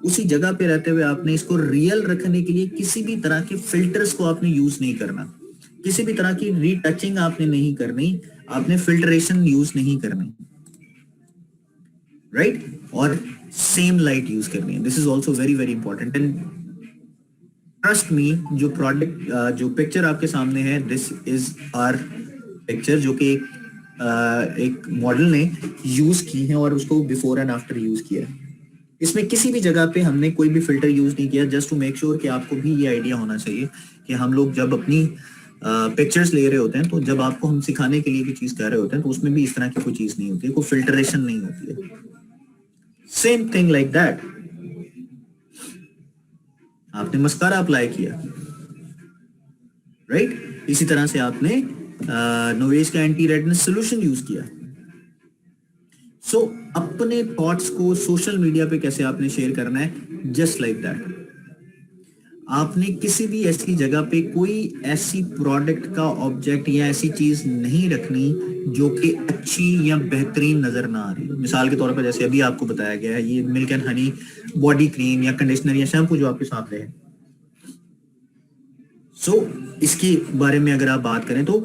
اسی جگہ پہ رہتے ہوئے آپ نے اس کو ریئل رکھنے کے لیے کسی بھی طرح کے فلٹرز کو آپ نے یوز نہیں کرنا, کسی بھی طرح کی ری ٹچنگ آپ نے نہیں کرنی, آپ نے فلٹریشن یوز نہیں کرنی, رائٹ. اور سیم لائٹ یوز کرنی ہے. This is also very very important. And trust me, جو پروڈکٹ جو پکچر آپ کے سامنے ہے, دس از آر پکچر جو کہ ایک ماڈل نے یوز کی ہے اور اس کو بیفور اینڈ آفٹر یوز کیا ہے. اس میں کسی بھی جگہ پہ ہم نے کوئی بھی فلٹر یوز نہیں کیا, جسٹ ٹو میک شیور کہ آپ کو بھی یہ آئیڈیا ہونا چاہیے کہ ہم لوگ جب اپنی پکچرز لے رہے ہوتے ہیں تو جب آپ کو ہم سکھانے کے لیے کوئی چیز کر رہے ہوتے ہیں تو اس میں بھی اس طرح کی کوئی چیز نہیں ہوتی ہے, کوئی فلٹریشن نہیں ہوتی ہے. سیم تھنگ لائک دیٹ, آپ نے مسکارا اپلائی کیا, رائٹ. اسی طرح سے آپ نے نویج کا اینٹی ریڈنس سولوشن یوز کیا. سو اپنے تھاٹس کو سوشل میڈیا پہ کیسے آپ نے شیئر کرنا ہے, جسٹ لائک دیٹ. آپ نے کسی بھی ایسی جگہ پہ کوئی ایسی پروڈکٹ کا آبجیکٹ یا ایسی چیز نہیں رکھنی جو کہ اچھی یا بہترین نظر نہ آ رہی. مثال کے طور پر جیسے ابھی آپ کو بتایا گیا ہے, یہ ملک اینڈ ہنی باڈی کریم یا کنڈیشنر یا شیمپو جو آپ کے سامنے ہے. سو اس کے بارے میں اگر آپ بات کریں تو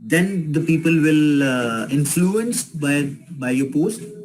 Then the people will influenced by your post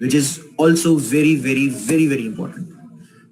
which is also very very very very important.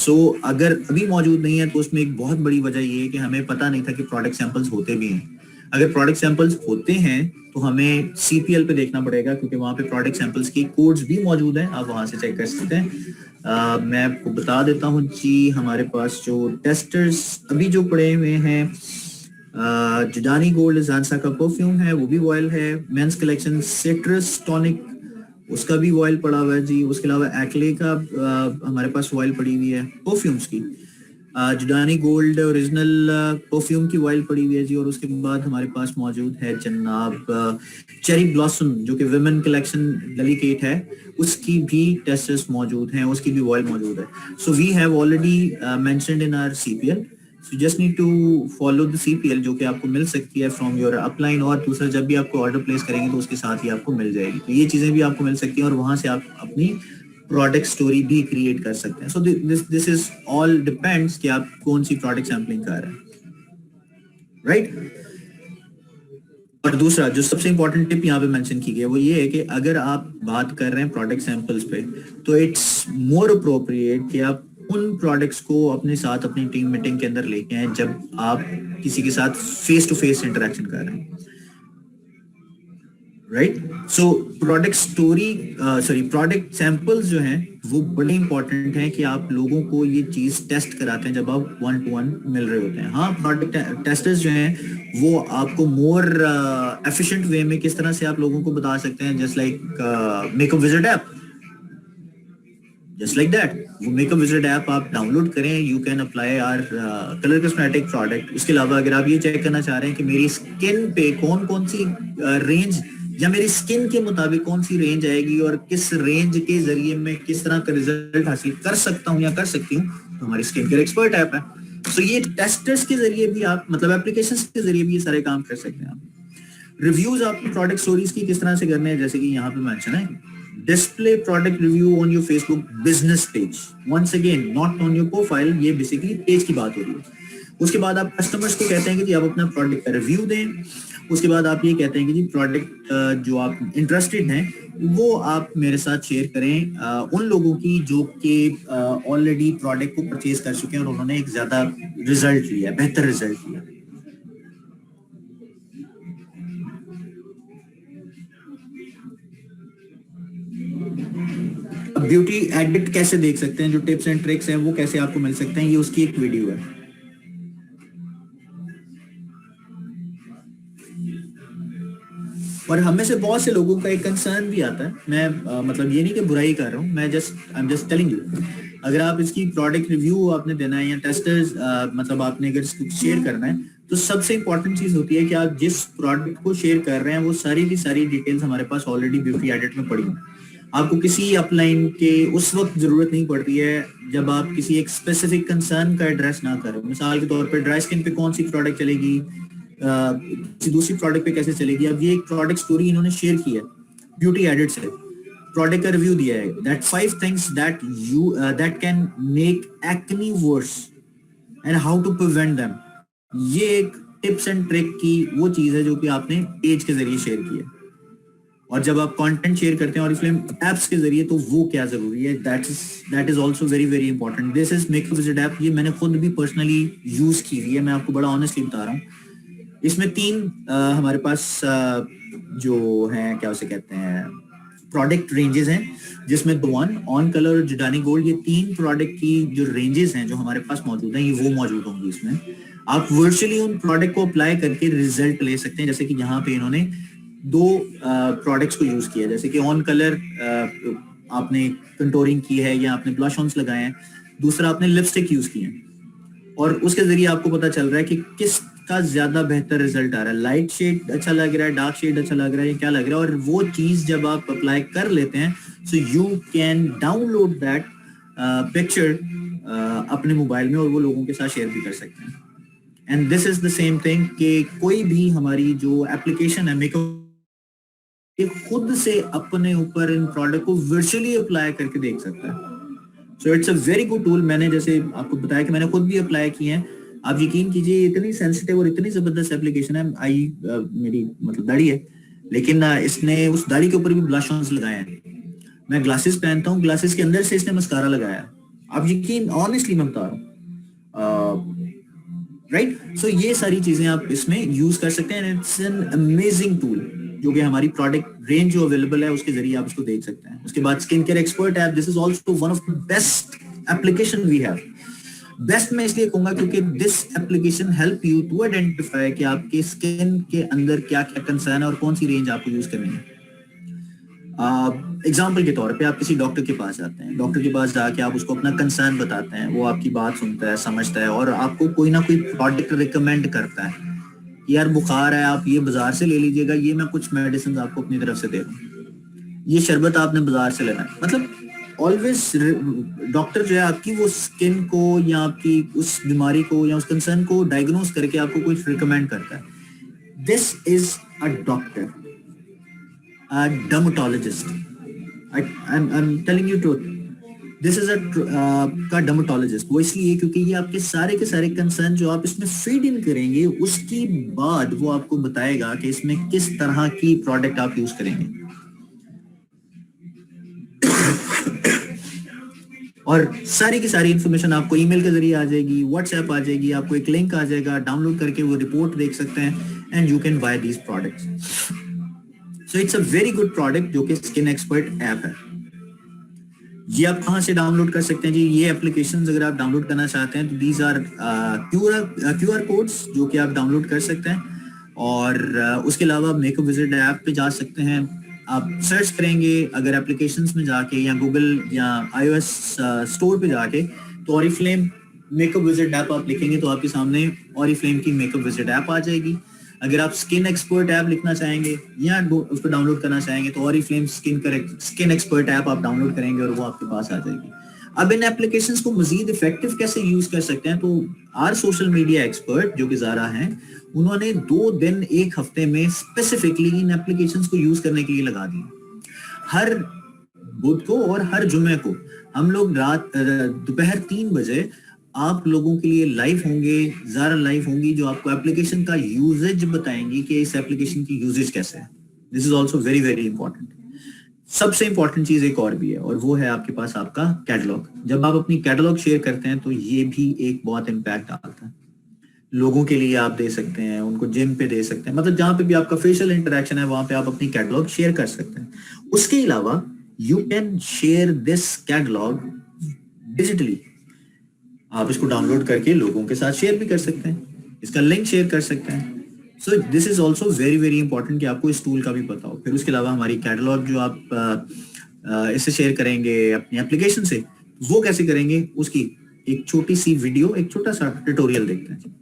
سو اگر ابھی موجود نہیں ہے تو اس میں ایک بہت بڑی وجہ یہ ہے کہ ہمیں پتہ نہیں تھا کہ پروڈکٹ سیمپلز ہوتے بھی ہیں. اگر پروڈکٹ سیمپلز ہوتے ہیں تو ہمیں CPL پہ دیکھنا پڑے گا کیونکہ وہاں پہ پروڈکٹ سیمپلز کی کوڈز بھی موجود ہیں, آپ وہاں سے چیک کر سکتے ہیں. میں آپ کو بتا دیتا ہوں جی, ہمارے پاس جو ٹیسٹرز ابھی جو پڑے ہوئے ہیں, جدانی گولڈ زانسا کا پرفیوم ہے, وہ بھی وائل ہے. مینس کلیکشن سٹرس ٹونک, اس کا بھی وائل پڑا ہوا ہے جی. اس کے علاوہ ایکلے کا ہمارے پاس وائل پڑی ہوئی ہے پرفیومز کی. جدانی گولڈ اوریجنل پرفیوم کی وائل پڑی ہوئی ہے جی. اور اس کے بعد ہمارے پاس موجود ہے جناب چیری بلاسم جو کہ ویمن کلیکشن ڈیلیکیٹ ہے, اس کی بھی ٹیسٹرز موجود ہیں, اس کی بھی وائل موجود ہے. So we have already mentioned in our CPL. So you just need to follow the CPL جو کہ آپ کو مل سکتی ہے فرام یور اپ لائن, اور دوسرا جب بھی آپ کو آرڈر پلیس کریں گے تو اس کے ساتھ ہی آپ کو مل جائے گی. تو یہ چیزیں بھی آپ کو مل سکتی ہیں اور وہاں سے آپ اپنی پروڈکٹ سٹوری بھی کریٹ کر سکتے ہیں. So this is all depends کہ آپ کون سی پروڈکٹ سیمپلنگ کر رہے ہیں, رائٹ. اور دوسرا جو سب سے امپورٹنٹ ٹپ یہاں پہ مینشن کی گئی ہے وہ یہ ہے کہ اگر آپ بات کر رہے ہیں پروڈکٹ سیمپلز پہ تو اٹس مور اپروپریٹ کہ آپ ان پروڈکٹس کو اپنے ساتھ اپنی ٹیم میٹنگ کے اندر لے کے آئیں جب آپ کسی کے ساتھ فیس ٹو فیس انٹریکشن کر رہے ہیں, رائٹ. سو پروڈکٹ سیمپلز جو ہیں وہ بڑے امپورٹنٹ ہیں کہ آپ لوگوں کو یہ چیز ٹیسٹ کراتے ہیں جب آپ 1-to-1 مل رہے ہوتے ہیں. ہاں, پروڈکٹ ٹیسٹرز جو ہیں وہ آپ کو مور ایفیشینٹ وے میں کس طرح سے آپ لوگوں کو بتا سکتے ہیں, just like makeup visit app, just like that. وہ میک اپ وزٹ ایپ آپ ڈاؤن لوڈ کریں, you can apply or colour cosmetic product. اس کے علاوہ اگر آپ یہ چیک کرنا چاہ رہے ہیں کہ میری اسکن پہ کون سی رینج یا میری اسکن کے مطابق کون سی رینج آئے گی اور کس رینج کے ذریعے میں کس طرح کا ریزلٹ حاصل کر سکتا ہوں یا کر سکتی ہوں, تو ہماری اسکن کیئر ایکسپرٹ ایپ ہے. سو یہ ٹیسٹرز کے ذریعے بھی آپ مطلب اپلیکیشنز کے ذریعے بھی یہ سارے کام کر سکتے ہیں. آپ ریویوز آپ پروڈکٹ سٹوریز کی کس طرح سے کرنے ہیں, جیسے کہ یہاں پہ مینشن ہے display product review on your Facebook business page. Once again not on your profile, یہ بیسیکلی پیج کی بات ہو رہی ہے. اس کے بعد آپ کسٹمرز کو کہتے ہیں کہ جی آپ اپنا پروڈکٹ کا ریویو دیں. اس کے بعد آپ یہ کہتے ہیں کہ جی پروڈکٹ جو آپ انٹرسٹڈ ہیں وہ آپ میرے ساتھ شیئر کریں ان لوگوں کی جو کہ آلریڈی پروڈکٹ کو پرچیز کر چکے ہیں اور انہوں نے ایک زیادہ ریزلٹ لیا, بہتر ریزلٹ لیا. بیوٹی ایڈٹ کیسے دیکھ سکتے ہیں, جو ٹپس اینڈ ٹرکس ہیں وہ کیسے آپ کو مل سکتے ہیں, یہ اس کی ایک ویڈیو ہے. اور ہم میں سے بہت سے لوگوں کا ایک کنسرن بھی آتا ہے, میں مطلب یہ نہیں کہ برائی کر رہا ہوں, میں I'm just telling you, اگر آپ اس کی پروڈکٹ ریویو آپ نے دینا ہے یا ٹیسٹرز مطلب آپ نے اگر اس کو شیئر کرنا ہے تو سب سے امپورٹنٹ چیز ہوتی ہے کہ آپ جس پروڈکٹ کو شیئر کر رہے ہیں وہ ساری کی ساری ڈیٹیلز ہمارے پاس آلریڈی بیوٹی ایڈٹ میں پڑی ہیں. آپ کو کسی اپ لائن کے اس وقت ضرورت نہیں پڑتی ہے جب آپ کسی ایک اسپیسیفک کنسرن کا ایڈریس نہ کریں. مثال کے طور پہ ڈرائی اسکن پہ کون سی پروڈکٹ چلے گی, کسی دوسری پروڈکٹ پہ کیسے چلے گی. اب یہ ایک پروڈکٹ سٹوری انہوں نے شیئر کی ہے بیوٹی ایڈٹ سے, پروڈکٹ کا ریویو دیا ہے, that 5 things that can make acne worse and how to prevent them. یہ ایک ٹپس اینڈ ٹرک کی وہ چیز ہے جو کہ آپ نے پیج کے ذریعے شیئر کی ہے. اور جب آپ کانٹینٹ شیئر کرتے ہیں اور اس ایپس کے ذریعے تو وہ کیا ضروری ہے, that is also very very important. This is Make a Visit app, یہ میں نے خود بھی پرسنلی یوز کی ہوئی ہے, میں آپ کو بڑا آنیسٹلی بتا رہا ہوں. اس میں 3 ہمارے پاس جو ہیں کیا اسے کہتے ہیں پروڈکٹ رینجز ہیں, جس میں دوان, آن کلر اور جڈانی گولڈ, یہ 3 پروڈکٹ کی جو رینجز ہیں جو ہمارے پاس موجود ہیں یہ وہ موجود ہوں گی. اس میں آپ ورچولی ان پروڈکٹ کو اپلائی کر کے ریزلٹ لے سکتے ہیں. جیسے کہ یہاں پہ انہوں نے 2 پروڈکٹس کو یوز کیا, جیسے کہ آن کلر آپ نے کنٹورنگ کی ہے یا آپ نے بلش آنس لگائے ہیں, دوسرا آپ نے لپسٹک یوز کی ہے, اور اس کے ذریعے آپ کو پتا چل رہا ہے کہ کس کا زیادہ بہتر ریزلٹ آ رہا ہے, لائٹ شیڈ اچھا لگ رہا ہے, ڈارک شیڈ اچھا لگ رہا ہے, کیا لگ رہا ہے. اور وہ چیز جب آپ اپلائی کر لیتے ہیں so you can download that picture اپنے موبائل میں اور وہ لوگوں کے ساتھ شیئر بھی کر سکتے ہیں. And this is the same thing کہ کوئی بھی ہماری جو اپلیکیشن ہے میک اپ خود سے اپنے اوپر ان پروڈکٹ کو ورچولی اپلائی کر کے دیکھ سکتا ہے. So it's a very good tool. میں نے جیسے آپ کو بتایا کہ میں نے خود بھی اپلائی کی ہیں. آپ یقین کیجیے اتنی سینسٹیو اور اتنی زبردست اپلیکیشن ہے. میری مطلب داڑھی ہے لیکن اس نے اس داڑھی کے اوپر بھی بلش آنس لگائے ہیں. میں گلاسز پہنتا ہوں, گلاسز کے اندر سے اس نے مسکارا لگایا. آپ یقین آنیسٹلی میں بتا رہا ہوں, رائٹ. سو یہ ساری چیزیں آپ اس میں یوز کر سکتے ہیں. اٹس این امیزنگ ٹول جو کہ ہماری پروڈکٹ رینج جو اویلیبل ہے اس کے ذریعے آپ اس کو دیکھ سکتے ہیں. اس کے بعد skin care expert app, this is also one of the best application we have. Best میں اس لیے کہوں گا کیونکہ this application help you to identify کہ آپ کے اسکن کے اندر کیا کیا کنسرن ہے اور کون سی رینج آپ کو یوز کرنی ہے. ایگزامپل کے طور پہ آپ کسی ڈاکٹر کے پاس جاتے ہیں, ڈاکٹر کے پاس جا کے آپ اس کو اپنا کنسرن بتاتے ہیں, وہ آپ کی بات سنتا ہے, سمجھتا ہے اور آپ کو کوئی نہ کوئی پروڈکٹ ریکمینڈ کرتا ہے کہ یار بخار ہے آپ یہ بازار سے لے لیجیے گا, یہ میں کچھ میڈیسن آپ کو اپنی طرف سے دے دوں, یہ شربت آپ نے بازار سے لینا ہے. مطلب آلویز ڈاکٹر جو ہے آپ کی وہ اسکن کو یا آپ کی اس بیماری کو یا اس کنسرن کو ڈائگنوز کر کے آپ کو کچھ ریکمینڈ کرتا ہے. This is a doctor, a dermatologist. I'm telling you truth. This is a dermatologist. وہ اس لیے کیونکہ یہ آپ کے سارے کنسرن جو آپ اس میں فیڈ ان کریں گے اس کی بعد وہ آپ کو بتائے گا کہ اس میں کس طرح کی پروڈکٹ آپ یوز کریں گے. اور ساری کی ساری انفارمیشن آپ کو ای میل کے ذریعے آ جائے گی, واٹس ایپ آ جائے گی, آپ کو ایک لنک آ جائے گا, ڈاؤن لوڈ کر کے وہ رپورٹ دیکھ سکتے ہیں and you can buy these products. So it's a very good product جو کہ اسکن ایکسپرٹ ایپ ہے. یہ آپ کہاں سے ڈاؤن لوڈ کر سکتے ہیں جی؟ یہ اپلیکیشنز اگر آپ ڈاؤن لوڈ کرنا چاہتے ہیں تو these are Q R codes جو کہ آپ ڈاؤن لوڈ کر سکتے ہیں. اور اس کے علاوہ میک اپ وزٹ ایپ پہ جا سکتے ہیں, آپ سرچ کریں گے اگر اپلیکیشنز میں جا کے یا گوگل یا آئی او ایس اسٹور پہ جا کے تو اوریفلیم میک اپ وزٹ ایپ آپ لکھیں گے تو آپ کے سامنے اوریفلیم کی میک اپ وزٹ ایپ آ جائے گی. اگر آپ اسکن ایکسپرٹ ایپ لکھنا چاہیں گے یا اس کو ڈاؤن لوڈ کرنا چاہیں گے تو اوریفلیم اسکن ایکسپرٹ ایپ آپ ڈاؤن لوڈ کریں گے اور وہ آپ کے پاس آ جائے گی. اب ان ایپلیکیشنز کو مزید افیکٹو کیسے یوز کر سکتے ہیں تو آر سوشل میڈیا ایکسپرٹ جو کہ زارا ہیں انہوں نے 2 دن ایک ہفتے میں اسپیسیفکلی ان ایپلیکیشنز کو یوز کرنے کے لیے لگا دی. ہر بدھ کو اور ہر جمعے کو ہم لوگ رات دوپہر 3 بجے آپ لوگوں کے لیے لائیو ہوں گے, زارا لائیو ہوں گی جو آپ کو ایپلیکیشن کا یوزیج بتائیں گی کہ اس ایپلیکیشن کی یوزیج کیسے ہے. This is also very very important. سب سے امپورٹنٹ چیز ایک اور بھی ہے اور وہ ہے آپ کے پاس آپ کا کیٹلاگ. جب آپ اپنی کیٹلاگ شیئر کرتے ہیں تو یہ بھی ایک بہت امپیکٹ ڈالتا ہے. لوگوں کے لیے آپ دے سکتے ہیں, ان کو جم پہ دے سکتے ہیں, مطلب جہاں پہ بھی آپ کا فیشل انٹریکشن ہے وہاں پہ آپ اپنی کیٹلاگ شیئر کر سکتے ہیں. اس کے علاوہ you can share this catalogue digitally. آپ اس کو ڈاؤن لوڈ کر کے لوگوں کے ساتھ شیئر بھی کر سکتے ہیں, اس کا لنک شیئر کر سکتے ہیں. So this is also very very important کہ آپ کو اس ٹول کا بھی پتا ہو. پھر اس کے علاوہ ہماری کیٹلاگ جو آپ اس سے شیئر کریں گے اپنی اپلیکیشن سے, وہ کیسے کریں گے اس کی ایک چھوٹی سی ویڈیو, ایک چھوٹا سا ٹیوٹوریل دیکھتے ہیں.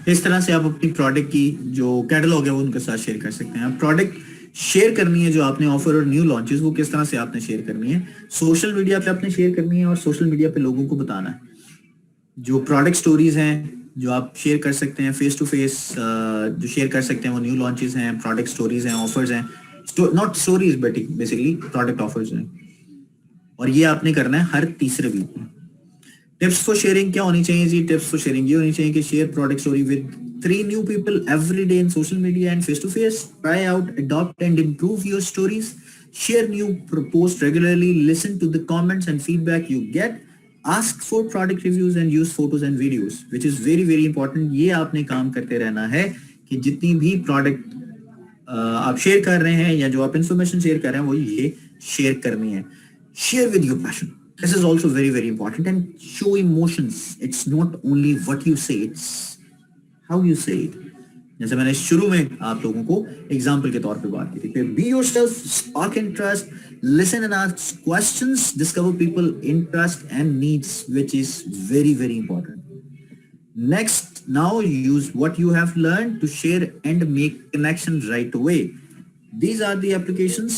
اس طرح سے آپ اپنی پروڈکٹ کی جو کیٹلاگ ہے وہ ان کے ساتھ شیئر کر سکتے ہیں. پروڈکٹ شیئر کرنی ہے جو آپ نے آفر اور نیو لانچز, وہ کس طرح سے آپ نے شیئر کرنی ہے؟ سوشل میڈیا پہ آپ نے شیئر کرنی ہے اور سوشل میڈیا پہ لوگوں کو بتانا ہے. جو پروڈکٹ سٹوریز ہیں جو آپ شیئر کر سکتے ہیں فیس ٹو فیس, جو شیئر کر سکتے ہیں وہ نیو لانچز ہیں, پروڈکٹ سٹوریز ہیں, آفرز ہیں, not stories but basically product offers ہیں. اور یہ آپ نے کرنا ہے ہر تیسرے ویک میں. ٹپس فار شیئرنگ کیا ہونی چاہیے جی؟ ٹپس فار شیئرنگ یہ ہونی چاہیے کہ share product story with 3 new people every day in social media and face to face. Try out, adopt and improve your stories. Share new posts regularly. Listen to the comments and feedback you get. Ask for product reviews and use photos and videos, which is very very important. یہ آپ نے کام کرتے رہنا ہے کہ جتنی بھی پروڈکٹ آپ شیئر کر رہے ہیں یا جو آپ انفارمیشن شیئر کر رہے ہیں وہ یہ شیئر کرنی ہے. Share with your passion. This is also very very important. And show emotions. It's not only what you say, it's how you say it. جیسے میں نے شروع میں آپ لوگوں کو ایگزامپل کے طور پہ بات کی تھی. Be yourself, spark interest, listen and ask questions, discover people interest and needs, which is very very important. Next, now use what you have learned to share and make connections right away. These are the applications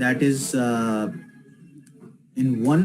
that is in one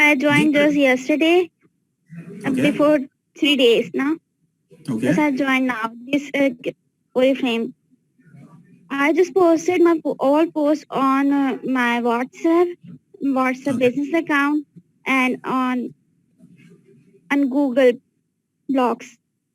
I joined just yesterday, before 3 days now. Okay. Yes, I joined now. This Oriflame. I just posted my all posts on my WhatsApp Okay. business account, and on Google Blogs.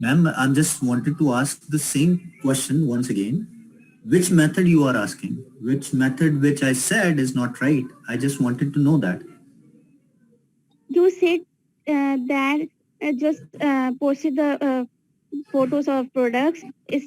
Ma'am, I just wanted to ask the same question once again. Which method you are asking? Which method which I said is not right? I just wanted to know that. You said that just posted the photos of products is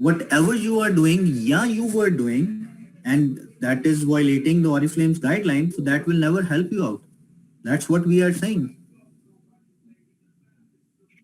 Whatever you are doing, you were doing, and that is violating the Oriflame's guidelines, so that will never help you out. That's what we are saying.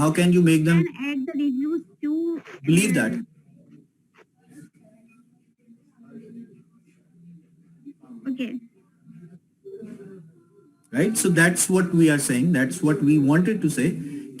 How can you make them And add the reviews to believe that? Okay. Right? So that's what we are saying. That's what we wanted to say.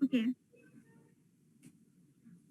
Okay.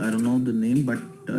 don't know the name, but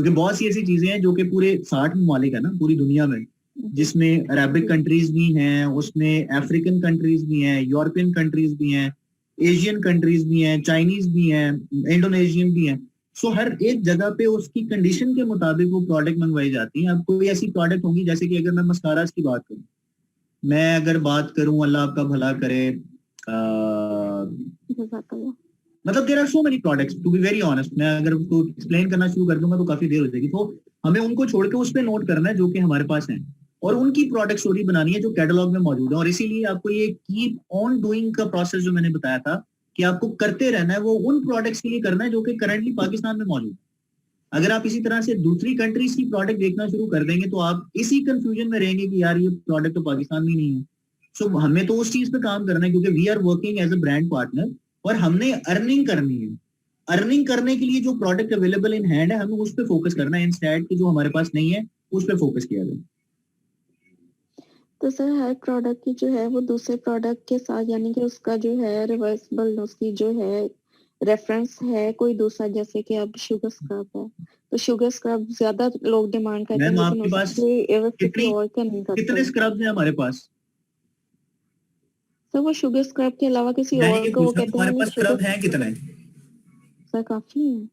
کیونکہ بہت سی ایسی چیزیں ہیں جو کہ پورے 60 ممالک ہے نا پوری دنیا میں, جس میں عربک کنٹریز بھی ہیں, اس میں افریقن کنٹریز بھی ہیں, یورپین کنٹریز بھی ہیں, ایشین کنٹریز بھی ہیں, چائنیز بھی ہیں, انڈونیشین بھی ہیں. سو ہر ایک جگہ پہ اس کی کنڈیشن کے مطابق وہ پروڈکٹ منگوائی جاتی ہیں. اب کوئی ایسی پروڈکٹ ہوگی, جیسے کہ اگر میں مسکاراز کی بات کروں, میں اگر بات کروں, اللہ آپ کا بھلا کرے, مطلب there are so many products to be very honest. میں اگر اس کو ایکسپلین کرنا شروع کر دوں گا تو کافی دیر ہو جائے گی. تو ہمیں ان کو چھوڑ کے اس پہ نوٹ کرنا ہے جو کہ ہمارے پاس ہیں, اور ان کی پروڈکٹ اسٹوری بنانی ہے جو کیٹلاگ میں موجود ہے. اور اسی لیے آپ کو یہ کیپ آن ڈوئنگ کا پروسیس جو میں نے بتایا تھا کہ آپ کو کرتے رہنا ہے, وہ ان پروڈکٹس کے لیے کرنا ہے جو کہ کرنٹلی پاکستان میں موجود ہے. اگر آپ اسی طرح سے دوسری کنٹریز کی پروڈکٹ دیکھنا شروع کر دیں گے تو آپ اسی کنفیوژن میں رہیں گے کہ یار یہ پروڈکٹ تو پاکستان میں نہیں ہے. سو ہمیں تو اس چیز پہ کام کرنا ہے کیونکہ we are working as a brand partner, اور ہم نے ارننگ کرنی ہے. ارننگ کرنے کے لیے جو پروڈکٹ اویلیبل ان ہینڈ ہے ہمیں اس پہ فوکس کرنا ہے, انسٹیڈ کہ جو ہمارے پاس نہیں ہے اس پہ فوکس کیا جائے. تو سر ہر پروڈکٹ کی جو ہے وہ دوسرے پروڈکٹ کے ساتھ یعنی کہ اس کا جو ہے ریورسبل اس کی جو ہے ریفرنس ہے کوئی دوسرا, جیسے کہ اب شوگر اسکرب ہے تو شوگر اسکرب زیادہ لوگ ڈیمانڈ کرتے ہیں, لیکن اس کے کسی اور کا نہیں کرتے. کتنے اسکربز ہیں ہمارے پاس سر؟ وہ شوگر اسکرب کے علاوہ کسی اور کو وہ کہتے ہیں ہمارے پاس اسکرب ہیں کتنے؟ سر کافی ہیں.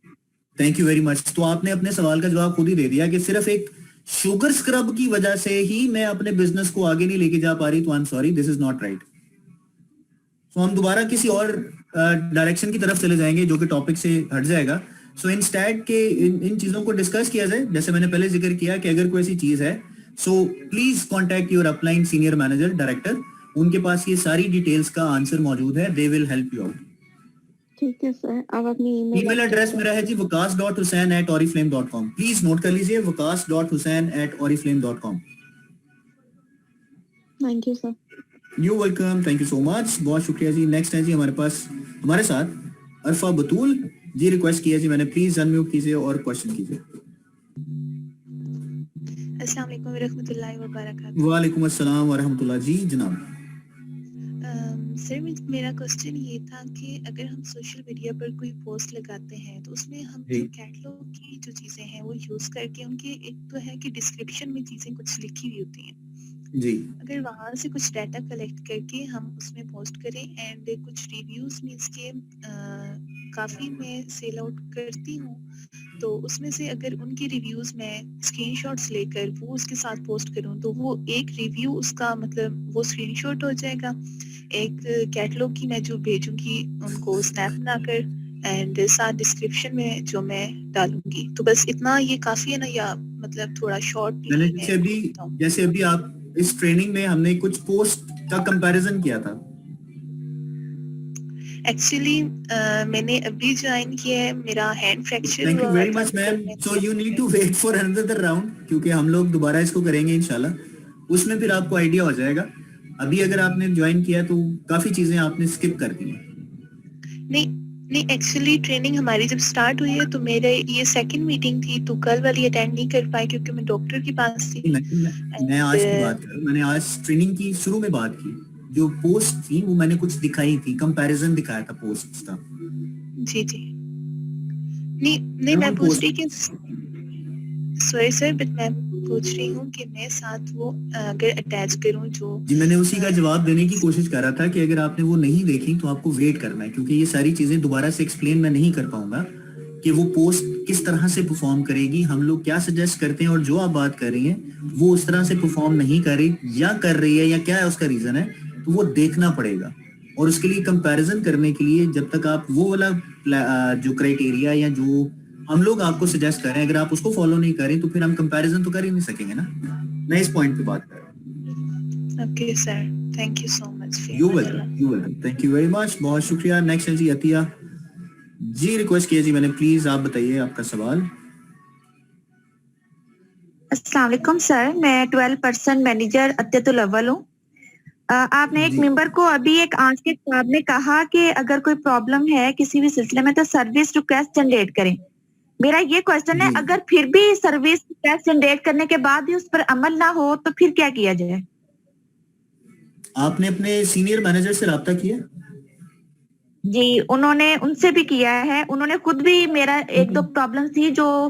تھینک یو ویری مچ. تو آپ نے اپنے سوال کا جواب خود ہی دے دیا کہ صرف ایک شوگر اسکرب کی وجہ سے ہی میں اپنے بزنس کو آگے نہیں لے کے جا پا رہی, تو I'm sorry, this is not right. So ہم دوبارہ کسی اور ڈائریکشن کی طرف چلے جائیں گے جو کہ ٹاپک سے ہٹ جائے گا. سو انسٹیڈ کہ ان چیزوں کو ڈسکس کیا جائے, جیسے میں نے پہلے ذکر کیا کہ اگر کوئی ایسی چیز ہے so please contact your upline senior manager director, ان کے پاس یہ ساری ڈیٹیلز کا آنسر موجود ہے, they will help you out. ٹھیک ہے سر, آپ اپنی ای میل ایڈریس میرا ہے جی waqas.hussain@oriflame.com. پلیز نوٹ کر لیجیے waqas.hussain@oriflame.com. Thank you sir. You welcome, thank you so much, بہت شکریہ جی. نیکسٹ ہے جی ہمارے پاس ہمارے ساتھ عرفہ بطول جی. ریکویسٹ کیا جی میں نے, پلیز ان میوٹ کیجیے اور کوشچن کیجیے. السلام علیکم ورحمۃ اللہ وبرکاتہ. وعلیکم السلام ورحمۃ اللہ. جی جناب. سر میرا کوشچن یہ تھا کہ اگر ہم سوشل میڈیا پر کوئی پوسٹ لگاتے ہیں تو اس میں ہم جو کیٹلاگ کی جو چیزیں ہیں وہ یوز کر کے, ان کے ایک تو ہے کہ ڈسکرپشن میں چیزیں کچھ لکھی ہوئی ہوتی ہیں جی, اگر وہاں سے کچھ ڈیٹا کلیکٹ کر کے ہم اس میں پوسٹ کریں اینڈ کچھ ریویوز مینس کے کافی میں سیل آؤٹ کرتی ہوں, تو اس میں سے اگر ان کی ریویوز میں اسکرین شاٹس لے کر وہ اس کے ساتھ پوسٹ کروں تو وہ ایک ریویو اس کا مطلب وہ اسکرین شاٹ ہو جائے گا, ایک کیٹلاگ کی میں جو بھیجوں گی ان کو اسنیپ بنا کر اینڈ ساتھ ڈسکرپشن میں جو میں ڈالوں گی, تو بس اتنا یہ کافی ہے نا, یا مطلب تھوڑا شارٹ؟ جیسے ابھی آپ اس ٹریننگ میں ہم نے کچھ پوسٹ کا کمپیریزن کیا تھا. ایکچولی میں نے ابھی جوائن کیا ہے, میرا hand fracture thank you very much ma'am. So you need to wait for another round, کیونکہ ہم لوگ دوبارہ اس کو کریں گے انشاءاللہ, اس میں پھر آپ کو آئیڈیا ہو جائے گا. ابھی اگر آپ نے جوائن کیا تو کافی چیزیں آپ نے اسکپ کر دی ہیں. نہیں ایکچولی ٹریننگ ہماری جب سٹارٹ ہوئی ہے تو میرے یہ سیکنڈ میٹنگ تھی, تو کل والی اٹینڈ نہیں کر پائی کیونکہ میں ڈاکٹر کے پاس تھی. میں آج کی بات کر رہا ہوں, میں نے آج ٹریننگ کی شروع میں بات کی, جو پوسٹ تھی وہ میں نے کچھ دکھائی تھی, کمپیریزن دکھایا تھا پوسٹ کا. جی نہیں میں پوچھ رہی کہ سوری سر, بٹ میں پوچھ رہی ہوں کہ میں ساتھ وہ اگر اٹیچ کروں جو جی, میں نے اسی کا جواب دینے کی کوشش کر رہا تھا کہ اگر آپ نے وہ نہیں دیکھی تو آپ کو ویٹ کرنا ہے, کیونکہ یہ ساری چیزیں دوبارہ سے ایکسپلین میں نہیں کر پاؤں گا کہ وہ پوسٹ کس طرح سے پرفارم کرے گی, ہم لوگ کیا سجیسٹ کرتے ہیں, اور جو آپ بات کر رہی ہیں وہ اس طرح سے پرفارم نہیں کر رہی یا کر رہی ہے یا کیا ہے اس کا ریزن ہے, تو وہ دیکھنا پڑے گا. اور اس کے لیے کمپیریزن کرنے کے لیے جب تک آپ وہ والا جو کرائٹیریا یا جو ہم لوگ آپ کو سجیسٹ کر رہے ہیں اگر آپ اس کو فالو نہیں کریں تو پھر ہم کمپیریزن تو کر ہی نہیں سکیں گے نا. میں اس پوائنٹ پہ بات کر رہا ہوں. Okay sir, thank you so much. You welcome, thank you very مچ, بہت شکریہ. نیکسٹ ہے جی عطیہ جی. ریکویسٹ کیا جی میں نے, پلیز آپ بتائیے آپ کا سوال. السلام علیکم سر, میں 12% مینیجر عطیۃ الاول ہوں. آپ نے ایک ممبر کو ابھی ایک آنچ کے جواب میں کہا کہ اگر کوئی پرابلم ہے کسی بھی سلسلے میں تو سروس ریکویسٹ جنریٹ کریں. میرا یہ کوشچن ہے, اگر پھر بھی سروس ریکویسٹ جنریٹ کرنے کے بعد بھی اس پر عمل نہ ہو تو پھر کیا کیا جائے؟ آپ نے اپنے سینئر مینیجر سے رابطہ کیا؟ جی, انہوں نے ان سے بھی کیا ہے, انہوں نے خود بھی, میرا ایک دو پرابلم تھی جو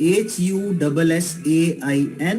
HUSSAIN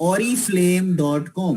@oriflame.com।